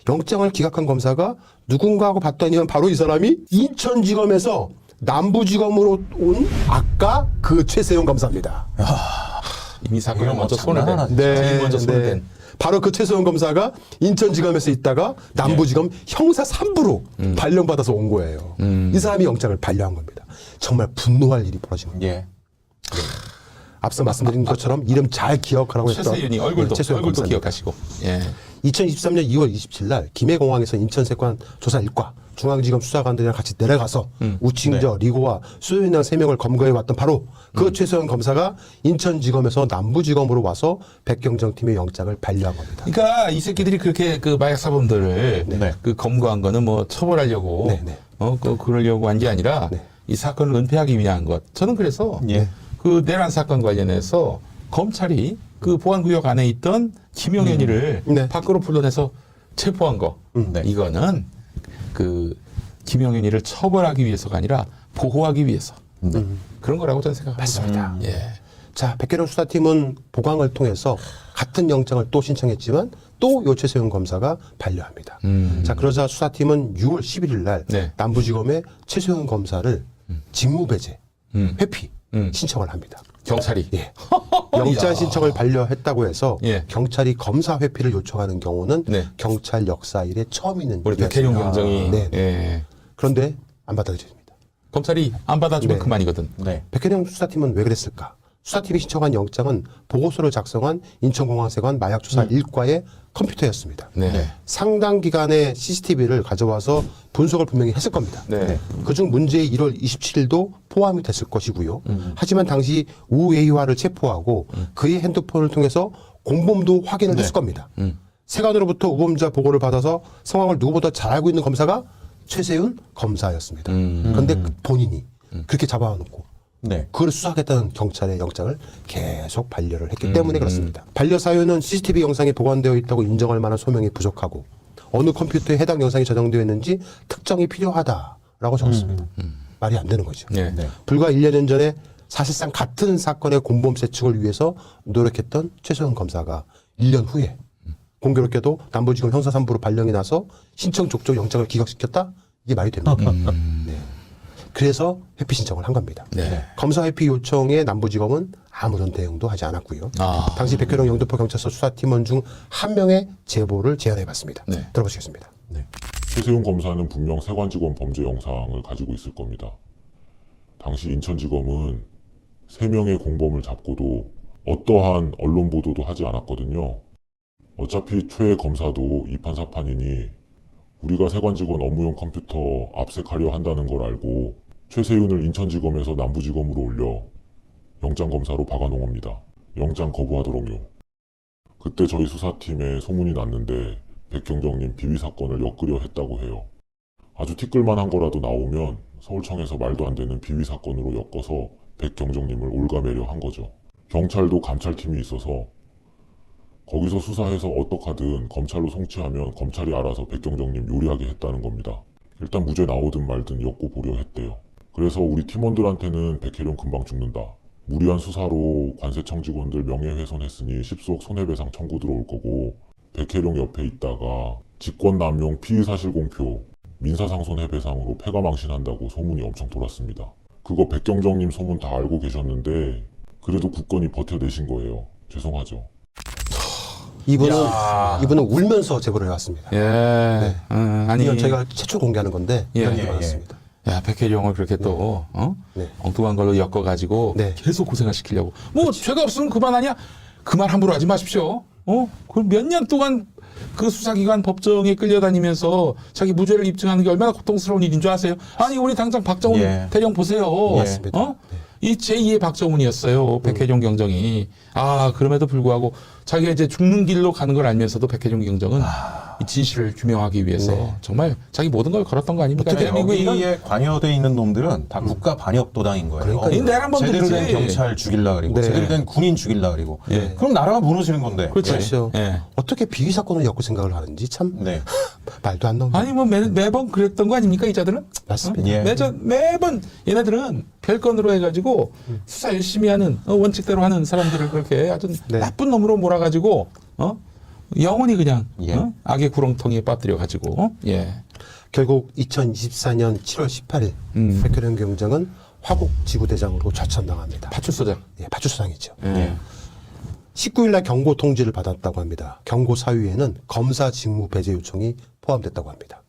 영장을 기각한 검사가 누군가 하고 봤더니 바로 이 사람이 인천지검에서 남부지검으로 온 아까 그 최세용 검사입니다. 이미 사건을 이거 뭐 먼저 손을 장난 댄. 하나 제일 먼저 손을 댄. 바로 그 최세용 검사가 인천지검에서 있다가 남부지검 형사 3부로 발령받아서 온 거예요. 이 사람이 영장을 반려한 겁니다. 정말 분노할 일이 벌어진 겁니다. 예. 앞서 말씀드린 것처럼 이름 잘 기억하라고 했던 최세윤이 얼굴도 최세용 검사입니다. 기억하시고. 예. 2023년 2월 27일 날 김해공항에서 인천세관 조사 1과 중앙지검 수사관들이랑 같이 내려가서 우칭저, 리고와 수요인양 3명을 검거해 왔던 바로 그 최소영 검사가 인천지검에서 남부지검으로 와서 백경정 팀의 영장을 반려한 겁니다. 그러니까 이 새끼들이 그렇게 그 마약 사범들을 네. 그 검거한 거는 뭐 처벌하려고 네, 네. 그러려고 한 게 아니라 네. 이 사건을 은폐하기 위한 것. 저는 그래서 예. 그 내란 사건 관련해서 검찰이 그 보안구역 안에 있던 김용현이를 네. 밖으로 불러내서 체포한 거. 네. 이거는 그 김용현이를 처벌하기 위해서가 아니라 보호하기 위해서 그런 거라고 저는 생각합니다. 맞습니다. 예. 자, 백혜령 수사팀은 보강을 통해서 같은 영장을 또 신청했지만 또 요 최소영 검사가 반려합니다. 자, 그러자 수사팀은 6월 11일 날 네. 남부지검에 최소영 검사를 직무배제, 회피 신청을 합니다. 경찰이. 예. 영장 신청을 반려했다고 해서 예. 경찰이 검사 회피를 요청하는 경우는 네. 경찰 역사 일에 처음 있는 우리 일이었습니다. 백혜룡 경정이 네. 예. 그런데 안 받아들여집니다. 검찰이 안 받아주면 네. 그만이거든. 네. 백혜령 수사팀은 왜 그랬을까? 수사팀이 신청한 영장은 보고서를 작성한 인천공항세관 마약조사 1과의 컴퓨터였습니다. 네. 상당 기간의 CCTV를 가져와서 분석을 분명히 했을 겁니다. 네. 그중 문제의 1월 27일도 포함이 됐을 것이고요. 하지만 당시 우웨이화를 체포하고 그의 핸드폰을 통해서 공범도 확인을 했을 겁니다. 세관으로부터 우범자 보고를 받아서 상황을 누구보다 잘 알고 있는 검사가 최세윤 검사였습니다. 그런데 본인이 그렇게 잡아놓고 네. 그걸 수사하겠다는 경찰의 영장을 계속 반려를 했기 때문에 그렇습니다. 반려 사유는 CCTV 영상이 보관되어 있다고 인정할 만한 소명이 부족하고 어느 컴퓨터에 해당 영상이 저장되어 있는지 특정이 필요하다라고 적었습니다. 말이 안 되는 거죠. 네. 네. 불과 1년 전에 사실상 같은 사건의 공범 세축을 위해서 노력했던 최소영 검사가 1년 후에 공교롭게도 남부지검 형사 3부로 발령이 나서 신청 족족 영장을 기각시켰다? 이게 말이 됩니까? 네. 그래서 회피 신청을 한 겁니다. 네. 검사 회피 요청에 남부지검은 아무런 대응도 하지 않았고요. 아. 당시 백혜령 영등포 경찰서 수사팀원 중 한 명의 제보를 제안해봤습니다. 네. 들어보시겠습니다. 최세용 검사는 분명 세관지검 범죄 영상을 가지고 있을 겁니다. 당시 인천지검은 3명의 공범을 잡고도 어떠한 언론 보도도 하지 않았거든요. 어차피 최 검사도 이판사판이니 우리가 세관지검 업무용 컴퓨터 압색하려 한다는 걸 알고 최세윤을 인천지검에서 남부지검으로 올려 영장검사로 박아놓은 겁니다. 영장 거부하도록요. 그때 저희 수사팀에 소문이 났는데 백경정님 비위 사건을 엮으려 했다고 해요. 아주 티끌만한 거라도 나오면 서울청에서 말도 안 되는 비위 사건으로 엮어서 백경정님을 올가매려 한 거죠. 경찰도 감찰팀이 있어서 거기서 수사해서 어떡하든 검찰로 송치하면 검찰이 알아서 백경정님 요리하게 했다는 겁니다. 일단 무죄 나오든 말든 엮고 보려 했대요. 그래서 우리 팀원들한테는 백혜령 금방 죽는다. 무리한 수사로 관세청 직원들 명예훼손했으니 십수억 손해배상 청구 들어올 거고 백혜령 옆에 있다가 직권남용 피의사실 공표 민사상손해배상으로 패가망신한다고 소문이 엄청 돌았습니다. 그거 백경정님 소문 다 알고 계셨는데 그래도 굳건히 버텨내신 거예요. 죄송하죠. 이분은 울면서 제보를 해왔습니다. 예. 아니 이건 저희가 최초 공개하는 건데 예, 이런 예, 게 많았습니다. 야, 백혜령을 그렇게 또 네. 엉뚱한 걸로 엮어가지고 네. 계속 고생을 시키려고. 뭐 죄가 없으면 그만하냐? 그 말 함부로 하지 마십시오. 그 몇 년 동안 그 수사기관 법정에 끌려다니면서 자기 무죄를 입증하는 게 얼마나 고통스러운 일인 줄 아세요? 아니 우리 당장 박정훈 예. 대령 보세요. 맞습니다. 이 제2의 박정훈이었어요. 백혜령 경정이. 그럼에도 불구하고 자기가 이제 죽는 길로 가는 걸 알면서도 백혜령 경정은 이 진실을 규명하기 위해서 정말 자기 모든 걸 걸었던 거 아닙니까? 대한민국에 이런 여기에 관여돼 있는 놈들은 다 국가 반역 도당인 거예요. 그러니까요. 내란 제대로 된 범죄지. 경찰 죽일라 그리고 네. 제대로 된 군인 죽일라 그리고 그럼 나라가 무너지는 건데. 그렇죠. 예. 어떻게 비위 사건을 엮고 생각을 하는지 참 네. 말도 안 나옵니다. 아니 뭐 매번 그랬던 거 아닙니까 이자들은? 맞습니다. 예. 매번 얘네들은 별건으로 해가지고 수사 열심히 하는 원칙대로 하는 사람들을 그렇게 아주 네. 나쁜 놈으로 몰아가지고 영원히 그냥 예. 악의 구렁텅이에 빠뜨려 가지고 결국 2024년 7월 18일 백혜령 경정은 화곡 지구대장으로 좌천당합니다. 파출소장. 예, 파출소장이죠. 예. 19일 날 경고 통지를 받았다고 합니다. 경고 사유에는 검사 직무 배제 요청이 포함됐다고 합니다.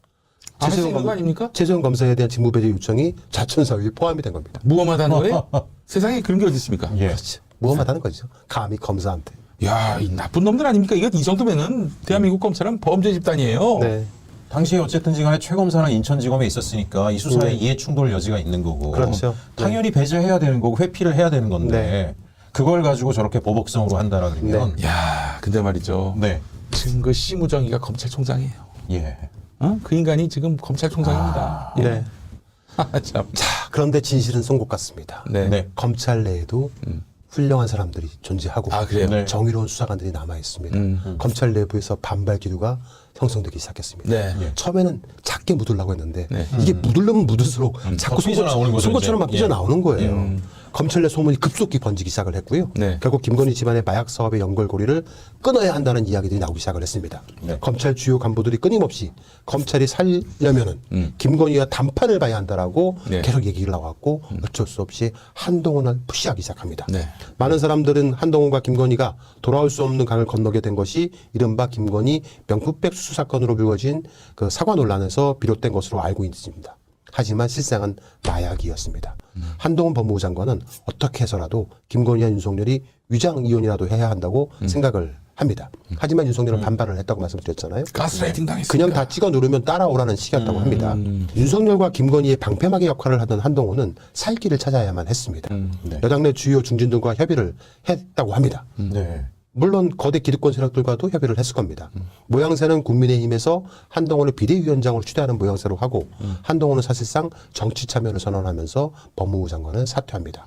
안 할 수 있는 거 아닙니까? 최소영 검사에 대한 직무 배제 요청이 좌천 사유에 포함이 된 겁니다. 무엄하다는 거예요? 세상에 그런 게 어디 있습니까? 예. 그렇죠. 무엄하다는 거죠. 감히 검사한테. 야, 이 나쁜 놈들 아닙니까? 이거 이 정도면은 대한민국 검찰은 범죄 집단이에요. 네. 당시에 어쨌든지 간에 최 검사는 인천지검에 있었으니까 이 수사에 이해 충돌 여지가 있는 거고. 그렇죠. 당연히 배제해야 되는 거고 회피를 해야 되는 건데 네. 그걸 가지고 저렇게 보복성으로 한다라 그러면 야, 근데 말이죠. 네. 지금 그 심우정이가 검찰총장이에요. 예. 그 인간이 지금 검찰총장입니다. 네. 참. 자, 그런데 진실은 송곳 같습니다. 네. 네. 검찰 내에도 훌륭한 사람들이 존재하고 그래요? 네. 정의로운 수사관들이 남아 있습니다. 검찰 내부에서 반발 기류가 형성되기 시작했습니다. 네. 예. 처음에는 작게 묻으려고 했는데 네. 이게 묻으려면 묻을수록 자꾸 더 삐져나오는 거죠, 송곳처럼 막 이제. 삐져나오는 거예요. 검찰 내 소문이 급속히 번지기 시작을 했고요. 네. 결국 김건희 집안의 마약 사업의 연결고리를 끊어야 한다는 이야기들이 나오기 시작을 했습니다. 네. 검찰 주요 간부들이 끊임없이 검찰이 살려면은 김건희와 단판을 봐야 한다라고 네. 계속 얘기를 나왔고 어쩔 수 없이 한동훈을 푸시하기 시작합니다. 네. 많은 사람들은 한동훈과 김건희가 돌아올 수 없는 강을 건너게 된 것이 이른바 김건희 명품백 수수 사건으로 불거진 그 사과 논란에서 비롯된 것으로 알고 있습니다. 하지만 실상은 마약이었습니다. 한동훈 법무부 장관은 어떻게 해서라도 김건희와 윤석열이 위장 이혼이라도 해야 한다고 생각을 합니다. 하지만 윤석열은 반발을 했다고 말씀드렸잖아요. 가스라이팅 당했습니다. 그냥 다 찍어 누르면 따라오라는 식이었다고 합니다. 윤석열과 김건희의 방패막이 역할을 하던 한동훈은 살 길을 찾아야만 했습니다. 네. 여당 내 주요 중진들과 협의를 했다고 합니다. 네. 물론 거대 기득권 세력들과도 협의를 했을 겁니다. 모양새는 국민의힘에서 한동훈을 비대위원장으로 추대하는 모양새로 하고 한동훈은 사실상 정치 참여를 선언하면서 법무부 장관은 사퇴합니다.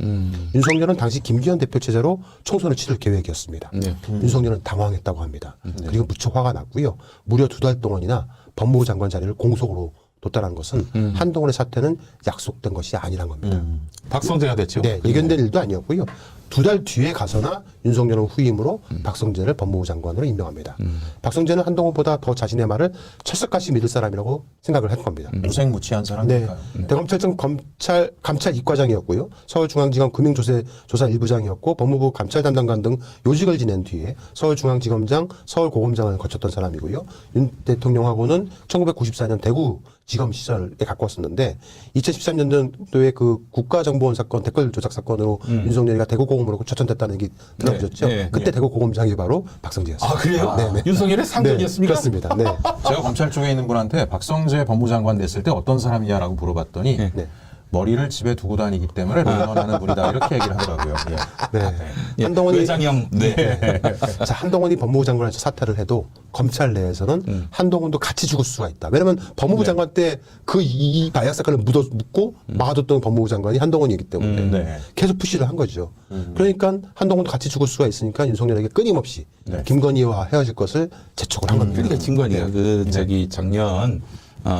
윤석열은 당시 김기현 대표 체제로 총선을 치를 계획이었습니다. 네. 윤석열은 당황했다고 합니다. 그리고 무척 화가 났고요. 무려 2달 동안이나 법무부 장관 자리를 공석으로 뒀다는 것은 한동훈의 사퇴는 약속된 것이 아니란 겁니다. 박성재가 됐죠. 네, 예견된 일도 아니었고요. 2달 뒤에 가서나 윤석열은 후임으로 박성재를 법무부 장관으로 임명합니다. 박성재는 한동훈보다 더 자신의 말을 철석같이 믿을 사람이라고 생각을 할 겁니다. 무색무취한 네, 사람이니까요. 대검찰청 감찰 이과장이었고요. 서울중앙지검 금융조사 1부장이었고 법무부 감찰 담당관 등 요직을 지낸 뒤에 서울중앙지검장, 서울고검장을 거쳤던 사람이고요. 윤 대통령하고는 1994년 대구지검 시절에 가까웠었는데 2013년도에 그 국가정보원 사건 댓글 조작 사건으로 윤석열이가 대구고검으로 초천됐다는 얘기 들어보셨죠? 네, 네, 그때 네. 대구고검장이 바로 박성재였어요. 아 그래요? 네. 윤석열의 상전이었습니까? 그렇습니다. 네. 제가 검찰 쪽에 있는 분한테 박성재 법무장관 됐을 때 어떤 사람이냐라고 물어봤더니 네. 머리를 집에 두고 다니기 때문에 런런하는 분이다 이렇게 얘기를 하더라고요. 예. 네. 예, 한동훈이 외장형. 네. 자, 한동훈이 법무부 장관에서 사퇴를 해도 검찰 내에서는 한동훈도 같이 죽을 수가 있다. 왜냐하면 법무부 장관 때 그 이 마약 사건을 묻고 막아뒀던 법무부 장관이 한동훈이기 때문에 네. 계속 푸시를 한 거죠. 그러니까 한동훈도 같이 죽을 수가 있으니까 윤석열에게 끊임없이 김건희와 헤어질 것을 재촉을 한 겁니다. 그러니까 김건희가 저기 작년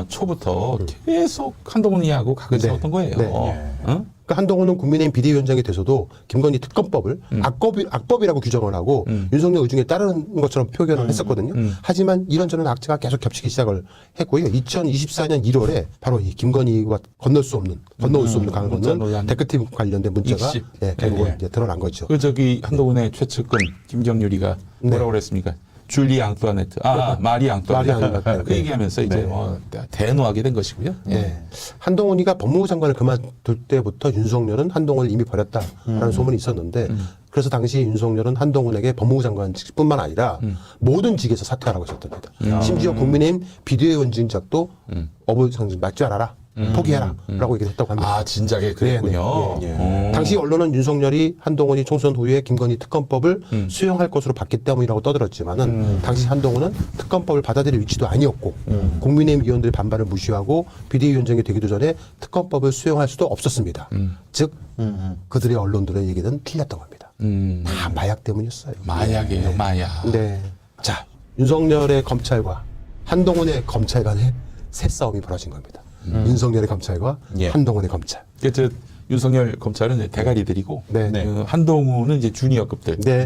초부터 계속 한동훈이하고 각을 네. 세웠던 거예요. 네. 어? 그러니까 한동훈은 국민의힘 비대위원장이 돼서도 김건희 특검법을 악법이라고 규정을 하고 윤석열 의중에 따르는 것처럼 표현을 했었거든요. 하지만 이런저런 악재가 계속 겹치기 시작을 했고요. 2024년 1월에 바로 이 김건희와 건너올 수 없는 강을 문자 건넌 논란. 데크팀 관련된 문자가 익시. 결국은 이제 드러난 거죠. 그 저기 한동훈의 최측근 김정유리가 뭐라고 그랬습니까? 줄리 앙뚜아네트, 마리 앙뚜아네트. 마리 앙뚜아네트. 그 얘기하면서 이제 대노하게 된 것이고요. 네. 한동훈이가 법무부 장관을 그만둘 때부터 윤석열은 한동훈을 이미 버렸다라는 소문이 있었는데 그래서 당시 윤석열은 한동훈에게 법무부 장관직뿐만 아니라 모든 직에서 사퇴하라고 했었답니다. 심지어 국민의힘 비대위원장직도 어부상징 맞지 않아라. 포기해라. 라고 얘기를 했다고 합니다. 아, 진작에 그랬군요. 당시 언론은 윤석열이 한동훈이 총선 후에 김건희 특검법을 수용할 것으로 봤기 때문이라고 떠들었지만은 당시 한동훈은 특검법을 받아들일 위치도 아니었고 국민의힘 의원들의 반발을 무시하고 비대위원장이 되기도 전에 특검법을 수용할 수도 없었습니다. 즉 그들의 언론들의 얘기는 틀렸던 겁니다. 다 마약 때문이었어요. 마약이에요, 마약. 네. 자, 윤석열의 검찰과 한동훈의 검찰 간의 새싸움이 벌어진 겁니다. 윤석열의 검찰과 한동훈의 검찰. 그 윤석열 검찰은 이제 대가리들이고 네. 그 한동훈은 이제 주니어급들. 네.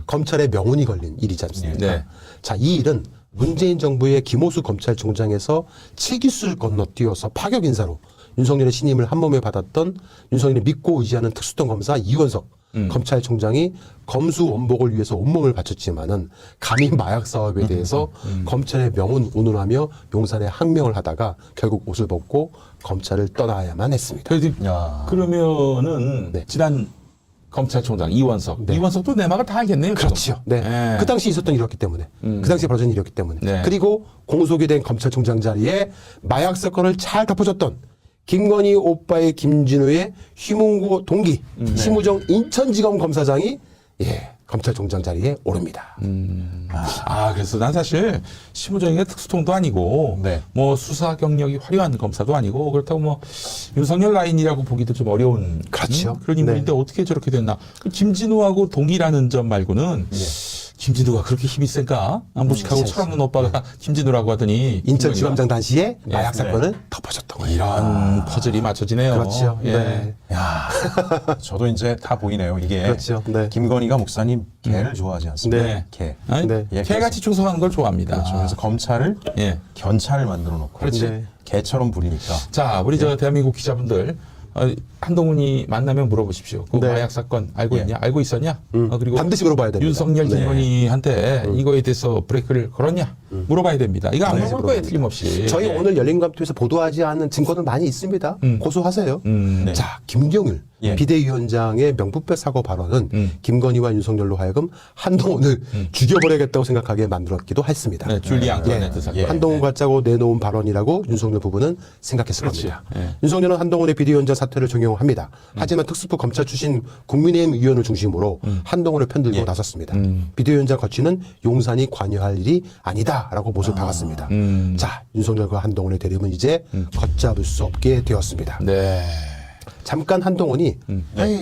검찰의 명운이 걸린 일이지 않습니까? 네. 자, 이 일은 문재인 정부의 김호수 검찰총장에서 7기수를 건너뛰어서 파격 인사로 윤석열의 신임을 한몸에 받았던 윤석열이 믿고 의지하는 특수통 검사 이원석 검찰총장이 검수 원복을 위해서 온몸을 바쳤지만은 감히 마약 사업에 대해서 검찰의 명운 운운하며 용산에 항명을 하다가 결국 옷을 벗고 검찰을 떠나야만 했습니다. 그러면은 네. 지난 검찰총장 이원석, 이원석도 내막을 다 알겠네요. 지금. 그렇죠. 네. 그 당시 있었던 일이었기 때문에. 그 당시에 벌어진 일이었기 때문에. 네. 그리고 공소기 된 검찰총장 자리에 마약 사건을 잘 덮어줬던 김건희 오빠의 김진우의 휘문고 동기 심우정 인천지검 검사장이 검찰총장 자리에 오릅니다. 그래서 난 사실 심우정이가 특수통도 아니고 네. 뭐 수사 경력이 화려한 검사도 아니고 그렇다고 뭐 윤석열 라인이라고 보기도 좀 어려운 그렇죠. 그런 인물인데 어떻게 저렇게 됐나? 그 김진우하고 동기라는 점 말고는 김진우가 그렇게 힘이 센가? 무식하고 철없는 오빠가 김진우라고 하더니 인천지검장 당시에 마약 네. 사건을 덮어줬던 거예요. 이런 퍼즐이 맞춰지네요. 그렇죠. 예. 네. 야, 저도 이제 다 보이네요. 이게 그렇죠. 네. 김건희가 목사님 개를 좋아하지 않습니까? 네. 개. 아니, 네. 예, 개같이 충성하는 걸 좋아합니다. 그렇죠. 그래서 검찰을 예. 견찰을 만들어 놓고 그렇지. 네. 개처럼 부리니까. 자, 우리 저 대한민국 기자분들 한동훈이 만나면 물어보십시오. 그 네. 마약 사건 알고 있냐? 알고 있었냐? 그리고 반드시 물어봐야 됩니다. 윤석열 네. 김건희한테 이거에 대해서 브레이크를 걸었냐? 물어봐야 됩니다. 이거 안 반드시 물어볼 거예요, 물어봅니다. 틀림없이. 저희 예. 오늘 열린감투에서 보도하지 않은 증거는 많이 있습니다. 고소하세요. 네. 자, 김경일 예. 비대위원장의 명품백 사고 발언은 김건희와 윤석열로 하여금 한동훈을 죽여버려야겠다고 생각하게 만들었기도 했습니다. 네, 줄리 앙뚜아네트 예. 사건. 예. 한동훈과 짜고 내놓은 발언이라고 윤석열 부부는 생각했을 겁니다. 윤석열은 한동훈의 비대위원장 사퇴를 종용 임명합니다. 하지만 특수부 검찰 출신 국민의힘 의원을 중심으로 한동훈을 편들고 나섰습니다. 비대위원장 거치는 용산이 관여할 일이 아니다라고 못을 박았습니다. 자, 윤석열과 한동훈의 대립은 이제 걷잡을 수 없게 되었습니다. 네. 잠깐 한동훈이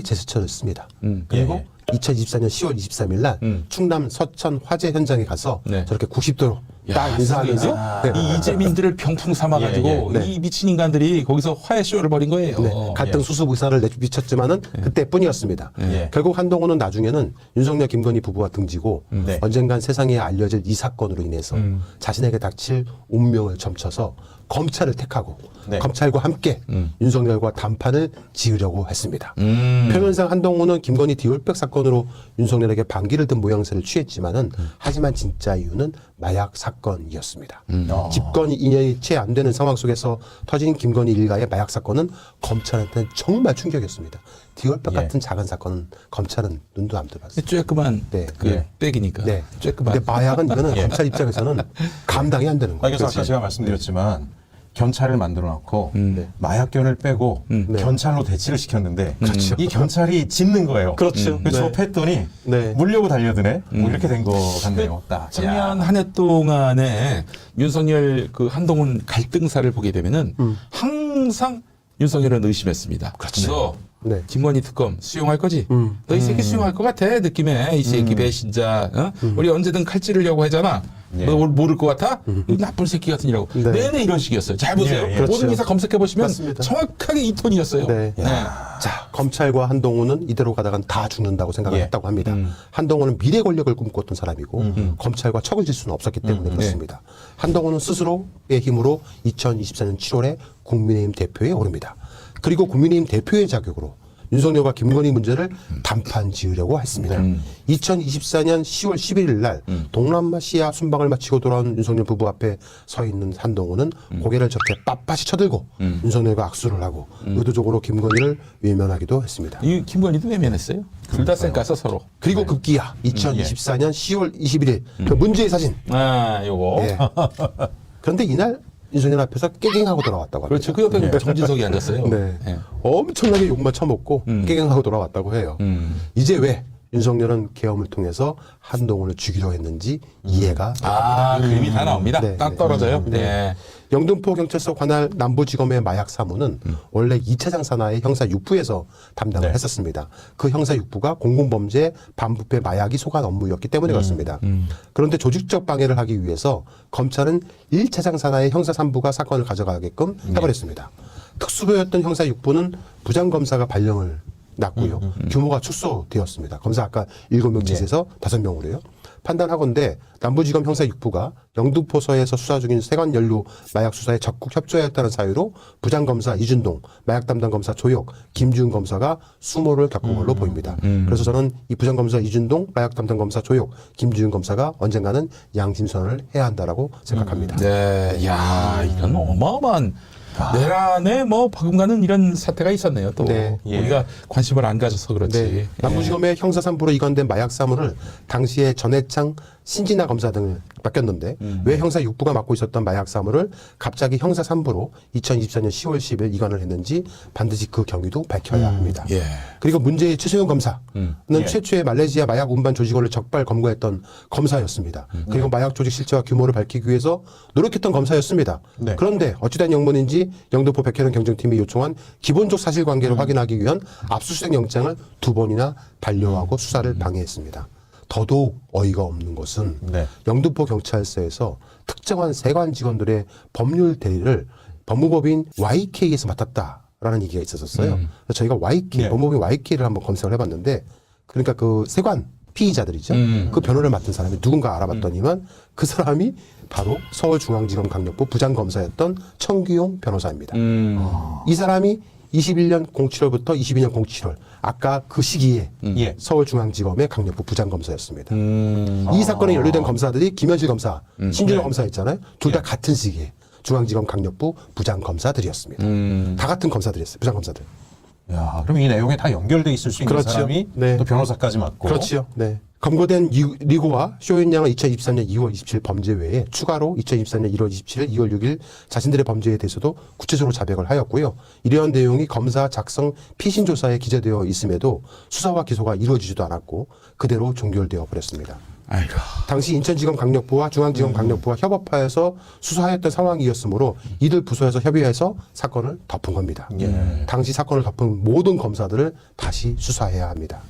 제스처를 씁니다. 그리고 2024년 10월 23일 날 충남 서천 화재 현장에 가서 네. 저렇게 90도로 딱 야, 인사하면서 네. 이 이재민들을 병풍 삼아가지고 예, 예. 이 미친 인간들이 거기서 화해 쇼를 벌인 거예요. 네, 갈등 수습 의사를 내비쳤지만은 그때뿐이었습니다. 결국 한동훈은 나중에는 윤석열 김건희 부부와 등지고 네. 언젠간 세상에 알려질 이 사건으로 인해서 자신에게 닥칠 운명을 점쳐서 검찰을 택하고 네. 검찰과 함께 윤석열과 단판을 지으려고 했습니다. 표면상 한동훈은 김건희 디올백 사건으로 윤석열에게 반기를 든 모양새를 취했지만은 하지만 진짜 이유는 마약 사건이었습니다. 집권 2년이 채 안 되는 상황 속에서 터진 김건희 일가의 마약 사건은 검찰한테는 정말 충격이었습니다. 디올백 같은 작은 사건은 검찰은 눈도 안 떠봤어요. 쬐끄만 네. 그 백이니까. 네. 쬐끄만. 근데 마약은 이거는 검찰 입장에서는 감당이 안 되는 거예요. 그래서 아까 제가 말씀드렸지만 견찰을 만들어 놓고 네. 마약견을 빼고 네. 견찰로 대치를 시켰는데 이 견찰이 짖는 거예요. 그렇죠. 그래서 네. 접했더니 네. 물려고 달려드네. 뭐 이렇게 된 거 같네요. 딱. 작년 한 해 동안에 윤석열 그 한동훈 갈등사를 보게 되면은 항상 윤석열은 의심했습니다. 그렇죠. 네. 김건희 특검 수용할 거지? 너 이 새끼 수용할 것 같아 느낌에 이 새끼 배신자. 어? 우리 언제든 칼 찌르려고 하잖아. 너 모를 것 같아? 이 나쁜 새끼 같은 이라고. 네. 내내 이런 식이었어요. 잘 보세요. 예, 예. 모든 그렇죠. 기사 검색해 보시면 맞습니다. 정확하게 이 톤이었어요. 네. 자, 검찰과 한동훈은 이대로 가다간 다 죽는다고 생각을 예. 했다고 합니다. 한동훈은 미래 권력을 꿈꿨던 사람이고 검찰과 척을 질 수는 없었기 때문에 그렇습니다. 한동훈은 스스로의 힘으로 2024년 7월에 국민의힘 대표에 오릅니다. 그리고 국민의힘 대표의 자격으로 윤석열과 김건희 문제를 단판 지으려고 했습니다. 2024년 10월 11일 날 동남아시아 순방을 마치고 돌아온 윤석열 부부 앞에 서 있는 한동훈은 고개를 저렇게 빳빳이 쳐들고 윤석열과 악수를 하고 의도적으로 김건희를 외면하기도 했습니다. 이 김건희도 외면했어요. 둘 다 쌩까서 서로. 그리고 급기야 2024년 10월 21일 그 문제의 사진. 아, 요거. 예. 그런데 이날 윤석열 앞에서 깨갱하고 돌아왔다고 합니다. 그렇죠. 그 옆에 정진석이 앉았어요. 네. 예. 엄청나게 욕만 처먹고 깨갱하고 돌아왔다고 해요. 이제 왜 윤석열은 계엄을 통해서 한동훈을 죽이려 했는지 이해가 아, 그림이 다 나옵니다. 네, 딱 네. 떨어져요. 네. 영등포 경찰서 관할 남부지검의 마약 사무는 원래 2차장 산하의 형사 6부에서 담당을 했었습니다. 그 형사 6부가 공공범죄 반부패 마약이 소관 업무였기 때문에 그렇습니다. 그런데 조직적 방해를 하기 위해서 검찰은 1차장 산하의 형사 3부가 사건을 가져가게끔 해버렸습니다. 특수부였던 형사 6부는 부장검사가 발령을 났고요. 규모가 축소되었습니다. 검사 아까 7명 짓에서 5명으로요. 판단하건대 남부지검 형사 6부가 영등포서에서 수사 중인 세관 연루 마약 수사에 적극 협조하였다는 사유로 부장검사 이준동, 마약 담당 검사 조혁, 김지훈 검사가 수모를 겪은 걸로 보입니다. 그래서 저는 이 부장검사 이준동, 마약 담당 검사 조혁, 김지훈 검사가 언젠가는 양심선언을 해야 한다라고 생각합니다. 네. 야, 이건 어마어마한 내란에 뭐 버금가는 이런 사태가 있었네요. 또 네. 우리가 관심을 안 가져서 그렇지. 네. 남부지검의 형사 3부로 이관된 마약 사무를 당시에 전해창 신진아 검사 등을 맡겼는데 왜 형사 6부가 맡고 있었던 마약 사무를 갑자기 형사 3부로 2024년 10월 10일 이관을 했는지 반드시 그 경위도 밝혀야 합니다. 예. 그리고 문제의 최소영 검사는 최초의 말레이시아 마약 운반 조직원을 적발 검거했던 검사였습니다. 그리고 마약 조직 실체와 규모를 밝히기 위해서 노력했던 검사였습니다. 네. 그런데 어찌된 영문인지 영등포 백혜련 경정팀이 요청한 기본적 사실관계를 확인하기 위한 압수수색 영장을 2번이나 반려하고 수사를 방해했습니다. 더더욱 어이가 없는 것은 영등포 경찰서에서 특정한 세관 직원들의 법률 대리를 법무법인 YK에서 맡았다라는 얘기가 있었어요. 그래서 저희가 YK, 법무법인 YK를 한번 검색을 해봤는데 그러니까 그 세관 피의자들이죠. 그 변호를 맡은 사람이 누군가 알아봤더니만 그 사람이 바로 서울중앙지검 강력부 부장검사였던 청규용 변호사입니다. 이 사람이 21년 07월부터 22년 07월 아까 그 시기에 서울중앙지검의 강력부 부장검사였습니다. 이 사건에 연루된 검사들이 김현실 검사, 신준호 검사 있잖아요. 둘 다 같은 시기에 중앙지검 강력부 부장검사들이었습니다. 다 같은 검사들이었어요. 부장검사들. 야, 그럼 이 내용에 다 연결돼 있을 수 있는 그렇죠. 사람이 네. 또 변호사까지 맡고. 그렇지요. 네. 검거된 리고와 쇼인 양은 2023년 2월 27일 범죄 외에 추가로 2024년 1월 27일, 2월 6일 자신들의 범죄에 대해서도 구체적으로 자백을 하였고요. 이러한 내용이 검사 작성 피신 조사에 기재되어 있음에도 수사와 기소가 이루어지지도 않았고 그대로 종결되어 버렸습니다. 아이고. 당시 인천지검 강력부와 중앙지검 강력부가 협업하여서 수사했던 상황이었으므로 이들 부서에서 협의해서 사건을 덮은 겁니다. 당시 사건을 덮은 모든 검사들을 다시 수사해야 합니다.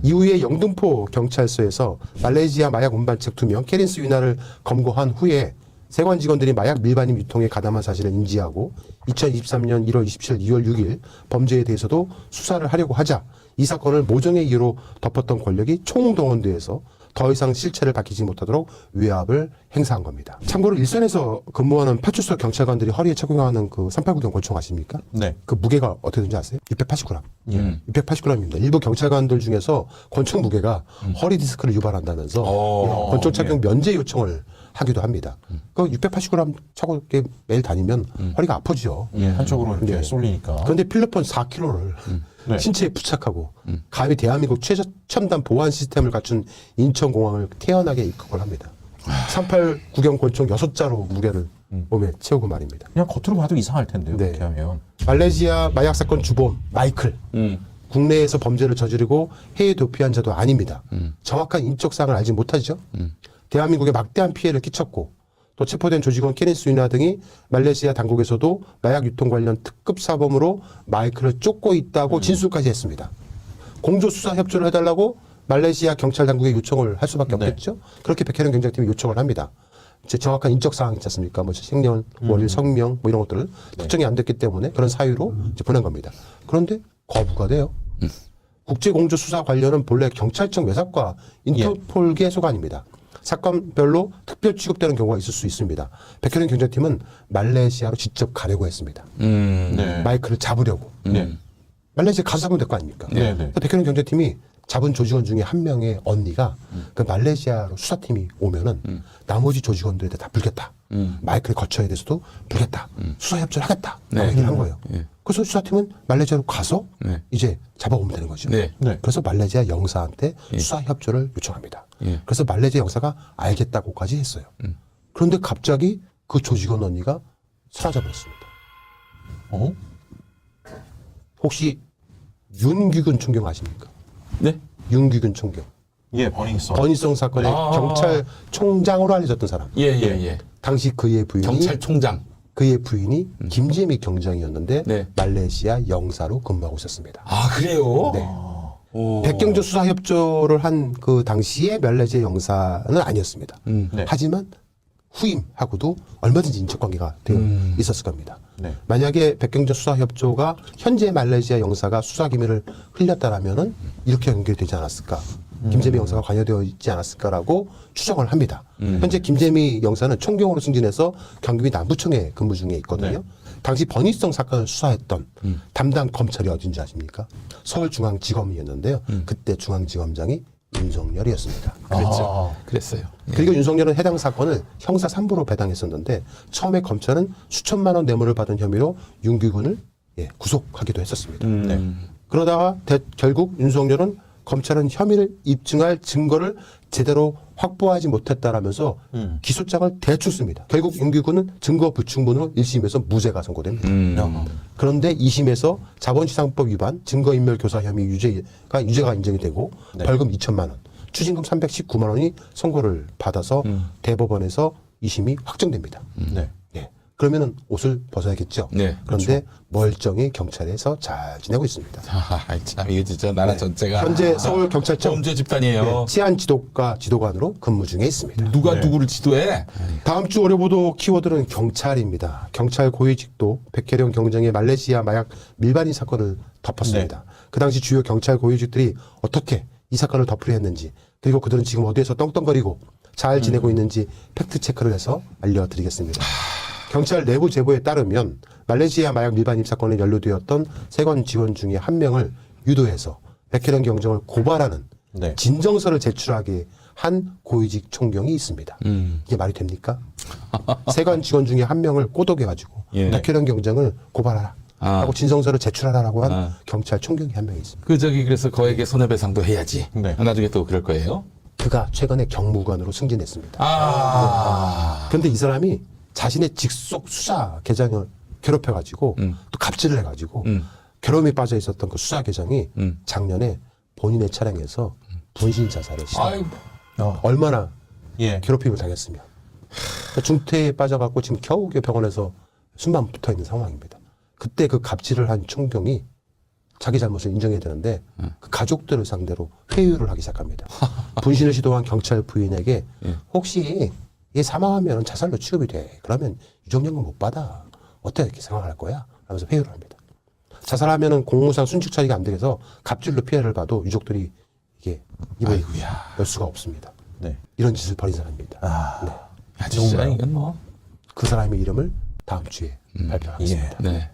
이후에 영등포 경찰서에서 말레이시아 마약 운반책 2명 케린스 위나를 검거한 후에 세관 직원들이 마약 밀반입 유통에 가담한 사실을 인지하고 2023년 1월 27일, 2월 6일 범죄에 대해서도 수사를 하려고 하자 이 사건을 모종의 이유로 덮었던 권력이 총동원돼서 더 이상 실체를 밝히지 못하도록 외압을 행사한 겁니다. 참고로 일선에서 근무하는 파출소 경찰관들이 허리에 착용하는 그 389경 권총 아십니까? 네. 그 무게가 어떻게 되는지 아세요? 680g. 680g입니다. 일부 경찰관들 중에서 권총 무게가 허리 디스크를 유발한다면서 권총 착용 면제 요청을 하기도 합니다. 그 680g 차고 이렇게 매일 다니면 허리가 아프죠. 한쪽으로 이렇게 네. 쏠리니까. 그런데 필로폰 4kg를 네. 신체에 부착하고 감히 대한민국 최첨단 보안 시스템을 갖춘 인천공항을 태연하게 입국을 합니다. 389경 권총 6자로 무게를 몸에 채우고 말입니다. 그냥 겉으로 봐도 이상할 텐데요. 네. 그렇게 하면. 말레이시아 마약 사건 주범 마이클 국내에서 범죄를 저지르고 해외 도피한 자도 아닙니다. 정확한 인적 사항을 알지 못하죠. 대한민국에 막대한 피해를 끼쳤고 또 체포된 조직원 케린스 위나 등이 말레이시아 당국에서도 마약 유통 관련 특급 사범으로 마이클을 쫓고 있다고 진술까지 했습니다. 공조 수사 협조를 해달라고 말레이시아 경찰 당국에 요청을 할 수밖에 없겠죠. 그렇게 백혜련 경장팀이 요청을 합니다. 이제 정확한 인적 사항 있지 않습니까? 뭐 생년, 월일, 성명 뭐 이런 것들을 특정이 안 됐기 때문에 그런 사유로 이제 보낸 겁니다. 그런데 거부가 돼요. 국제공조 수사 관련은 본래 경찰청 외삭과 인터폴계 소관입니다. 사건별로 특별 취급되는 경우가 있을 수 있습니다. 백혜련 경장팀은 말레이시아로 직접 가려고 했습니다. 네. 마이크를 잡으려고. 말레이시아 가서 잡으면 될 거 아닙니까? 네, 네. 그래서 백혜련 경제팀이 잡은 조직원 중에 한 명의 언니가 그 말레이시아로 수사팀이 오면은 나머지 조직원들한테 다 불겠다. 마이크를 거쳐야 돼서도 불겠다. 수사 협조를 하겠다. 라고 얘기를 한 거예요. 그래서 수사팀은 말레이시아로 가서 이제 잡아오면 되는 거죠. 네. 네. 그래서 말레이시아 영사한테 수사 협조를 요청합니다. 그래서 말레이시아 영사가 알겠다고까지 했어요. 그런데 갑자기 그 조직원 언니가 사라져버렸습니다. 어? 혹시 윤규근 총경 아십니까? 네? 윤규근 총경. 예, 버닝썬. 버니송 사건의 경찰총장으로 알려졌던 사람. 예, 예, 예. 당시 그의 부인이 경찰총장. 그의 부인이 김재미 경장이었는데 네. 말레이시아 영사로 근무하고 있었습니다. 아, 그래요? 네. 오. 백경조 수사 협조를 한 그 당시에 말레이시아 영사는 아니었습니다. 네. 하지만 후임하고도 얼마든지 인적 관계가 되어 있었을 겁니다. 네. 만약에 백경조 수사 협조가 현재 말레이시아 영사가 수사 기밀을 흘렸다라면은 이렇게 연결되지 않았을까? 김재미 영사가 관여되어 있지 않았을까라고 추정을 합니다. 현재 김재미 영사는 총경으로 승진해서 경기도 남부청에 근무 중에 있거든요. 당시 버니성 사건을 수사했던 담당 검찰이 어딘지 아십니까? 서울중앙지검이었는데요. 그때 중앙지검장이 윤석열이었습니다. 그랬죠. 그랬어요. 그리고 윤석열은 해당 사건을 형사 3부로 배당했었는데 처음에 검찰은 수천만 원 뇌물을 받은 혐의로 윤규근을 구속하기도 했었습니다. 그러다가 결국 윤석열은 검찰은 혐의를 입증할 증거를 제대로 확보하지 못했다라면서 기소장을 대충 씁니다. 결국 윤규근은 증거 불충분으로 1심에서 무죄가 선고됩니다. 그런데 2심에서 자본시장법 위반, 증거인멸교사 혐의 유죄가 인정이 되고 벌금 2천만 원, 추징금 319만 원이 선고를 받아서 대법원에서 2심이 확정됩니다. 네. 예. 그러면은 옷을 벗어야겠죠. 네, 그런데 멀쩡히 경찰에서 잘 지내고 있습니다. 아, 참, 이게 진짜 나라 전체가. 현재 서울경찰청 범죄 집단이에요. 치안 지도과 지도관으로 근무 중에 있습니다. 누가 누구를 지도해? 다음 주 어려보도 키워드는 경찰입니다. 경찰 고위직도 백혜령 경장의 말레이시아 마약 밀반입 사건을 덮었습니다. 그 당시 주요 경찰 고위직들이 어떻게 이 사건을 덮으려 했는지, 그리고 그들은 지금 어디에서 떵떵거리고 잘 지내고 있는지 팩트 체크를 해서 알려드리겠습니다. 경찰 내부 제보에 따르면 말레이시아 마약 밀반입 사건에 연루되었던 세관 직원 중에 한 명을 유도해서 백혜령 경정을 고발하는 네. 진정서를 제출하게 한 고위직 총경이 있습니다. 이게 말이 됩니까? 세관 직원 중에 한 명을 꼬독해가지고 예. 백혜령 경정을 고발하라. 하고 진성서를 제출하라고 한 아. 경찰 총경이 한 명 있습니다. 그래서 거액의 손해배상도 해야지. 네. 나중에 또 그럴 거예요. 그가 최근에 경무관으로 승진했습니다. 근데 근데 이 사람이 자신의 직속 수사 계장을 괴롭혀가지고 또 갑질을 해가지고 괴로움에 빠져 있었던 그 수사 계장이 작년에 본인의 차량에서 분신 자살을 시도했습니다. 얼마나 예. 괴롭힘을 당했으면 중태에 빠져갖고 지금 겨우 병원에서 숨만 붙어 있는 상황입니다. 그때 그 갑질을 한 총경이 자기 잘못을 인정해야 되는데 그 가족들을 상대로 회유를 하기 시작합니다. 분신을 시도한 경찰 부인에게 혹시 얘 사망하면 자살로 취급이 돼. 그러면 유족연금 못 받아. 어떻게 이렇게 생각할 거야? 하면서 회유를 합니다. 자살하면은 공무상 순직 처리가 안 돼서 갑질로 피해를 봐도 유족들이 이게 입을 열 수가 없습니다. 네. 이런 짓을 벌인 사람입니다. 네. 야, 진짜 이건 뭐. 그 사람의 이름을 다음 주에 발표하겠습니다. 네.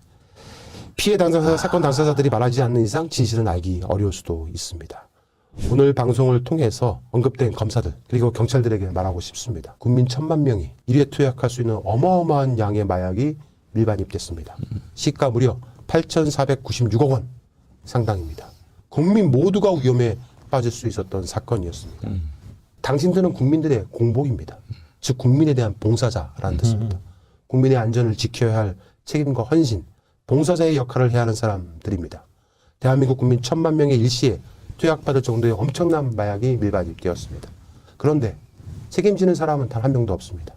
피해 당사자, 사건 당사자들이 말하지 않는 이상 진실은 알기 어려울 수도 있습니다. 오늘 방송을 통해서 언급된 검사들 그리고 경찰들에게 말하고 싶습니다. 국민 1,000만 명이 일에 투약할 수 있는 어마어마한 양의 마약이 밀반입됐습니다. 시가 무려 8,496억 원 상당입니다. 국민 모두가 위험에 빠질 수 있었던 사건이었습니다. 당신들은 국민들의 공복입니다. 즉 국민에 대한 봉사자라는 뜻입니다. 국민의 안전을 지켜야 할 책임과 헌신, 봉사자의 역할을 해야 하는 사람들입니다. 대한민국 국민 1,000만 명의 일시에 투약받을 정도의 엄청난 마약이 밀반입되었습니다. 그런데 책임지는 사람은 단 한 명도 없습니다.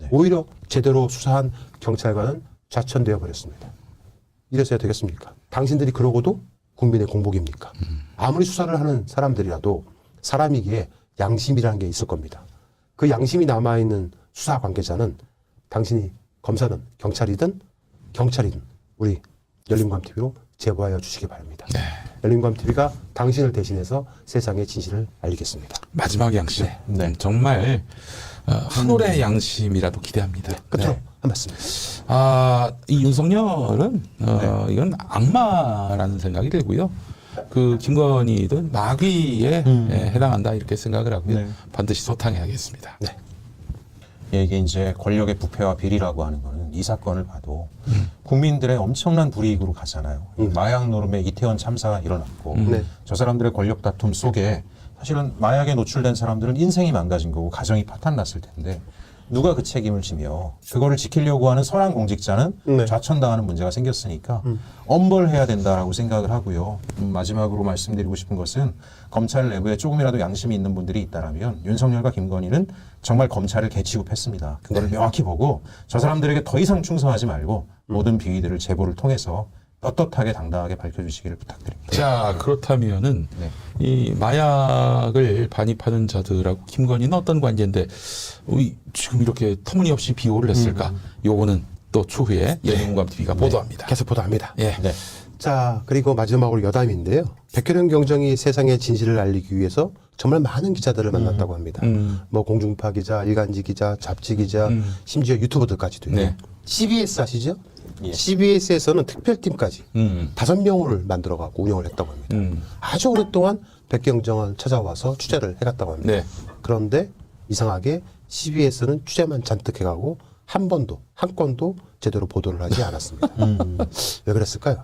오히려 제대로 수사한 경찰관은 좌천되어 버렸습니다. 이래서야 되겠습니까? 당신들이 그러고도 국민의 공복입니까? 아무리 수사를 하는 사람들이라도 사람이기에 양심이라는 게 있을 겁니다. 그 양심이 남아있는 수사 관계자는 당신이 검사든 경찰이든 우리 열린광TV로 제보하여 주시기 바랍니다. 열린광TV가 당신을 대신해서 세상의 진실을 알리겠습니다. 마지막 양심. 네. 정말 한 올의 양심이라도 기대합니다. 끝으로 네. 한 말씀. 이 윤석열은 이건 악마라는 생각이 들고요. 그 김건희든 마귀에 해당한다 이렇게 생각을 하고요. 네. 반드시 소탕해야겠습니다. 네. 예, 이게 이제 권력의 부패와 비리라고 하는 거는 이 사건을 봐도 국민들의 엄청난 불이익으로 가잖아요. 이 마약 노름에 이태원 참사가 일어났고 네. 저 사람들의 권력 다툼 속에 사실은 마약에 노출된 사람들은 인생이 망가진 거고 가정이 파탄났을 텐데 누가 그 책임을 지며 그거를 지키려고 하는 선한 공직자는 네. 좌천당하는 문제가 생겼으니까 엄벌해야 된다라고 생각을 하고요. 마지막으로 말씀드리고 싶은 것은 검찰 내부에 조금이라도 양심이 있는 분들이 있다라면 윤석열과 김건희는 정말 검찰을 개취급했습니다. 그거를 명확히 보고 저 사람들에게 더 이상 충성하지 말고 모든 비위들을 제보를 통해서 떳떳하게 당당하게 밝혀주시기를 부탁드립니다. 자, 그렇다면은 네. 이 마약을 반입하는 자들하고 김건희는 어떤 관계인데 지금 이렇게 터무니없이 비호를 했을까? 요거는 또 추후에 열린공감TV가 보도합니다. 계속 보도합니다. 예. 네. 자, 그리고 마지막으로 여담인데요. 백혜련 경정이 세상의 진실을 알리기 위해서 정말 많은 기자들을 만났다고 합니다. 뭐 공중파 기자, 일간지 기자, 잡지 기자, 심지어 유튜버들까지도요. 네. CBS 아시죠? 예. CBS에서는 특별팀까지 5명을 만들어갖고 운영을 했다고 합니다. 아주 오랫동안 백경정을 찾아와서 취재를 해갔다고 합니다. 네. 그런데 이상하게 CBS는 취재만 잔뜩 해가고 한 건도 제대로 보도를 하지 않았습니다. 왜 그랬을까요?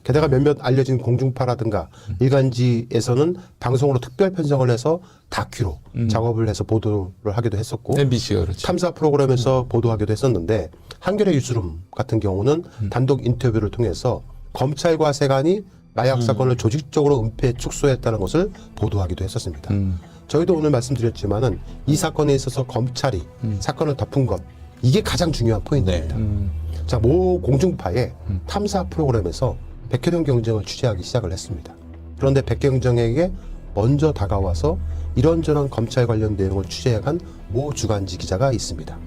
게다가 몇몇 알려진 공중파라든가 일간지에서는 방송으로 특별 편성을 해서 다큐로 작업을 해서 보도를 하기도 했었고 MBC가 그렇죠. 탐사 프로그램에서 보도하기도 했었는데 한겨레 뉴스룸 같은 경우는 단독 인터뷰를 통해서 검찰과 세관이 마약 사건을 조직적으로 은폐 축소했다는 것을 보도하기도 했었습니다. 저희도 오늘 말씀드렸지만은 이 사건에 있어서 검찰이 사건을 덮은 것 이게 가장 중요한 포인트입니다. 자, 모 공중파의 탐사 프로그램에서 백혜련 경정을 취재하기 시작을 했습니다. 그런데 백경정에게 먼저 다가와서 이런저런 검찰 관련 내용을 취재해간 모 주간지 기자가 있습니다.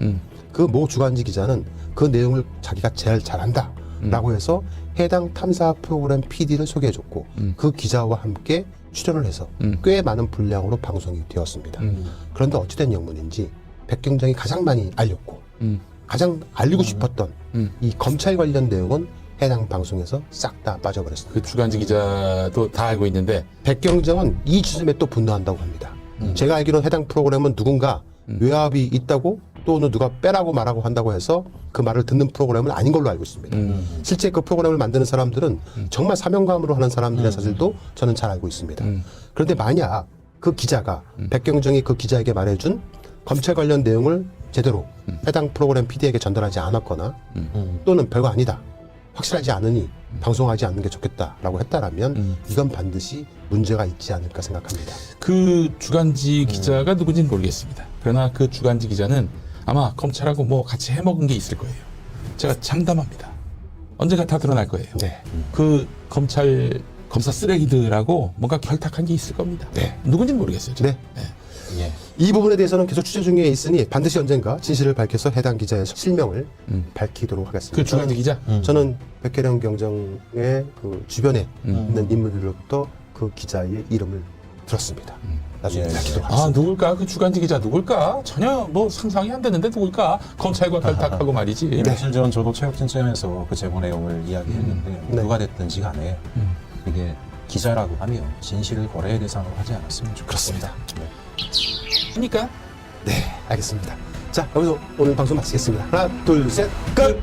그 모 주간지 기자는 그 내용을 자기가 제일 잘한다 라고 해서 해당 탐사 프로그램 PD를 소개해줬고 그 기자와 함께 출연을 해서 꽤 많은 분량으로 방송이 되었습니다. 그런데 어찌된 영문인지 백경정이 가장 많이 알렸고 가장 알리고 싶었던 이 검찰 관련 내용은 해당 방송에서 싹 다 빠져버렸습니다. 그 주간지 기자도 다 알고 있는데 백경정은 이 지점에 또 분노한다고 합니다. 제가 알기로는 해당 프로그램은 누군가 외압이 있다고 또는 누가 빼라고 말하고 한다고 해서 그 말을 듣는 프로그램은 아닌 걸로 알고 있습니다. 실제 그 프로그램을 만드는 사람들은 정말 사명감으로 하는 사람들의 사실도 저는 잘 알고 있습니다. 그런데 만약 그 기자가 백경정이 그 기자에게 말해준 검찰 관련 내용을 제대로 해당 프로그램 PD에게 전달하지 않았거나 또는 별거 아니다. 확실하지 않으니 방송하지 않는 게 좋겠다라고 했다라면 이건 반드시 문제가 있지 않을까 생각합니다. 그 주간지 기자가 누군지는 모르겠습니다. 그러나 그 주간지 기자는 아마 검찰하고 뭐 같이 해먹은 게 있을 거예요. 제가 장담합니다. 언젠가 다 드러날 거예요. 네. 그 검사 쓰레기들하고 뭔가 결탁한 게 있을 겁니다. 네. 누군지는 모르겠어요. 저는. 네. 예. 이 부분에 대해서는 계속 취재 중에 있으니 반드시 언젠가 진실을 밝혀서 해당 기자의 실명을 밝히도록 하겠습니다. 그 주간지 기자. 저는 백혜령 경정의 그 주변에 있는 인물들로부터 그 기자의 이름을 들었습니다. 나중에 예. 밝히도록 아, 하겠습니다. 누굴까? 그 주간지 기자 누굴까? 전혀 뭐 상상이 안 되는데 누굴까? 검찰과 결탁하고 말이지. 며칠 전 저도 체육진짜에서 그 제보 내용을 이야기했는데 네. 누가 됐든지 간에 그게 기자라고 하면 진실을 거래의 대상으로 하지 않았으면 좋겠습니다. 그러니까 네, 알겠습니다. 자, 여기서 오늘 방송 마치겠습니다. 하나, 둘, 셋, 끝!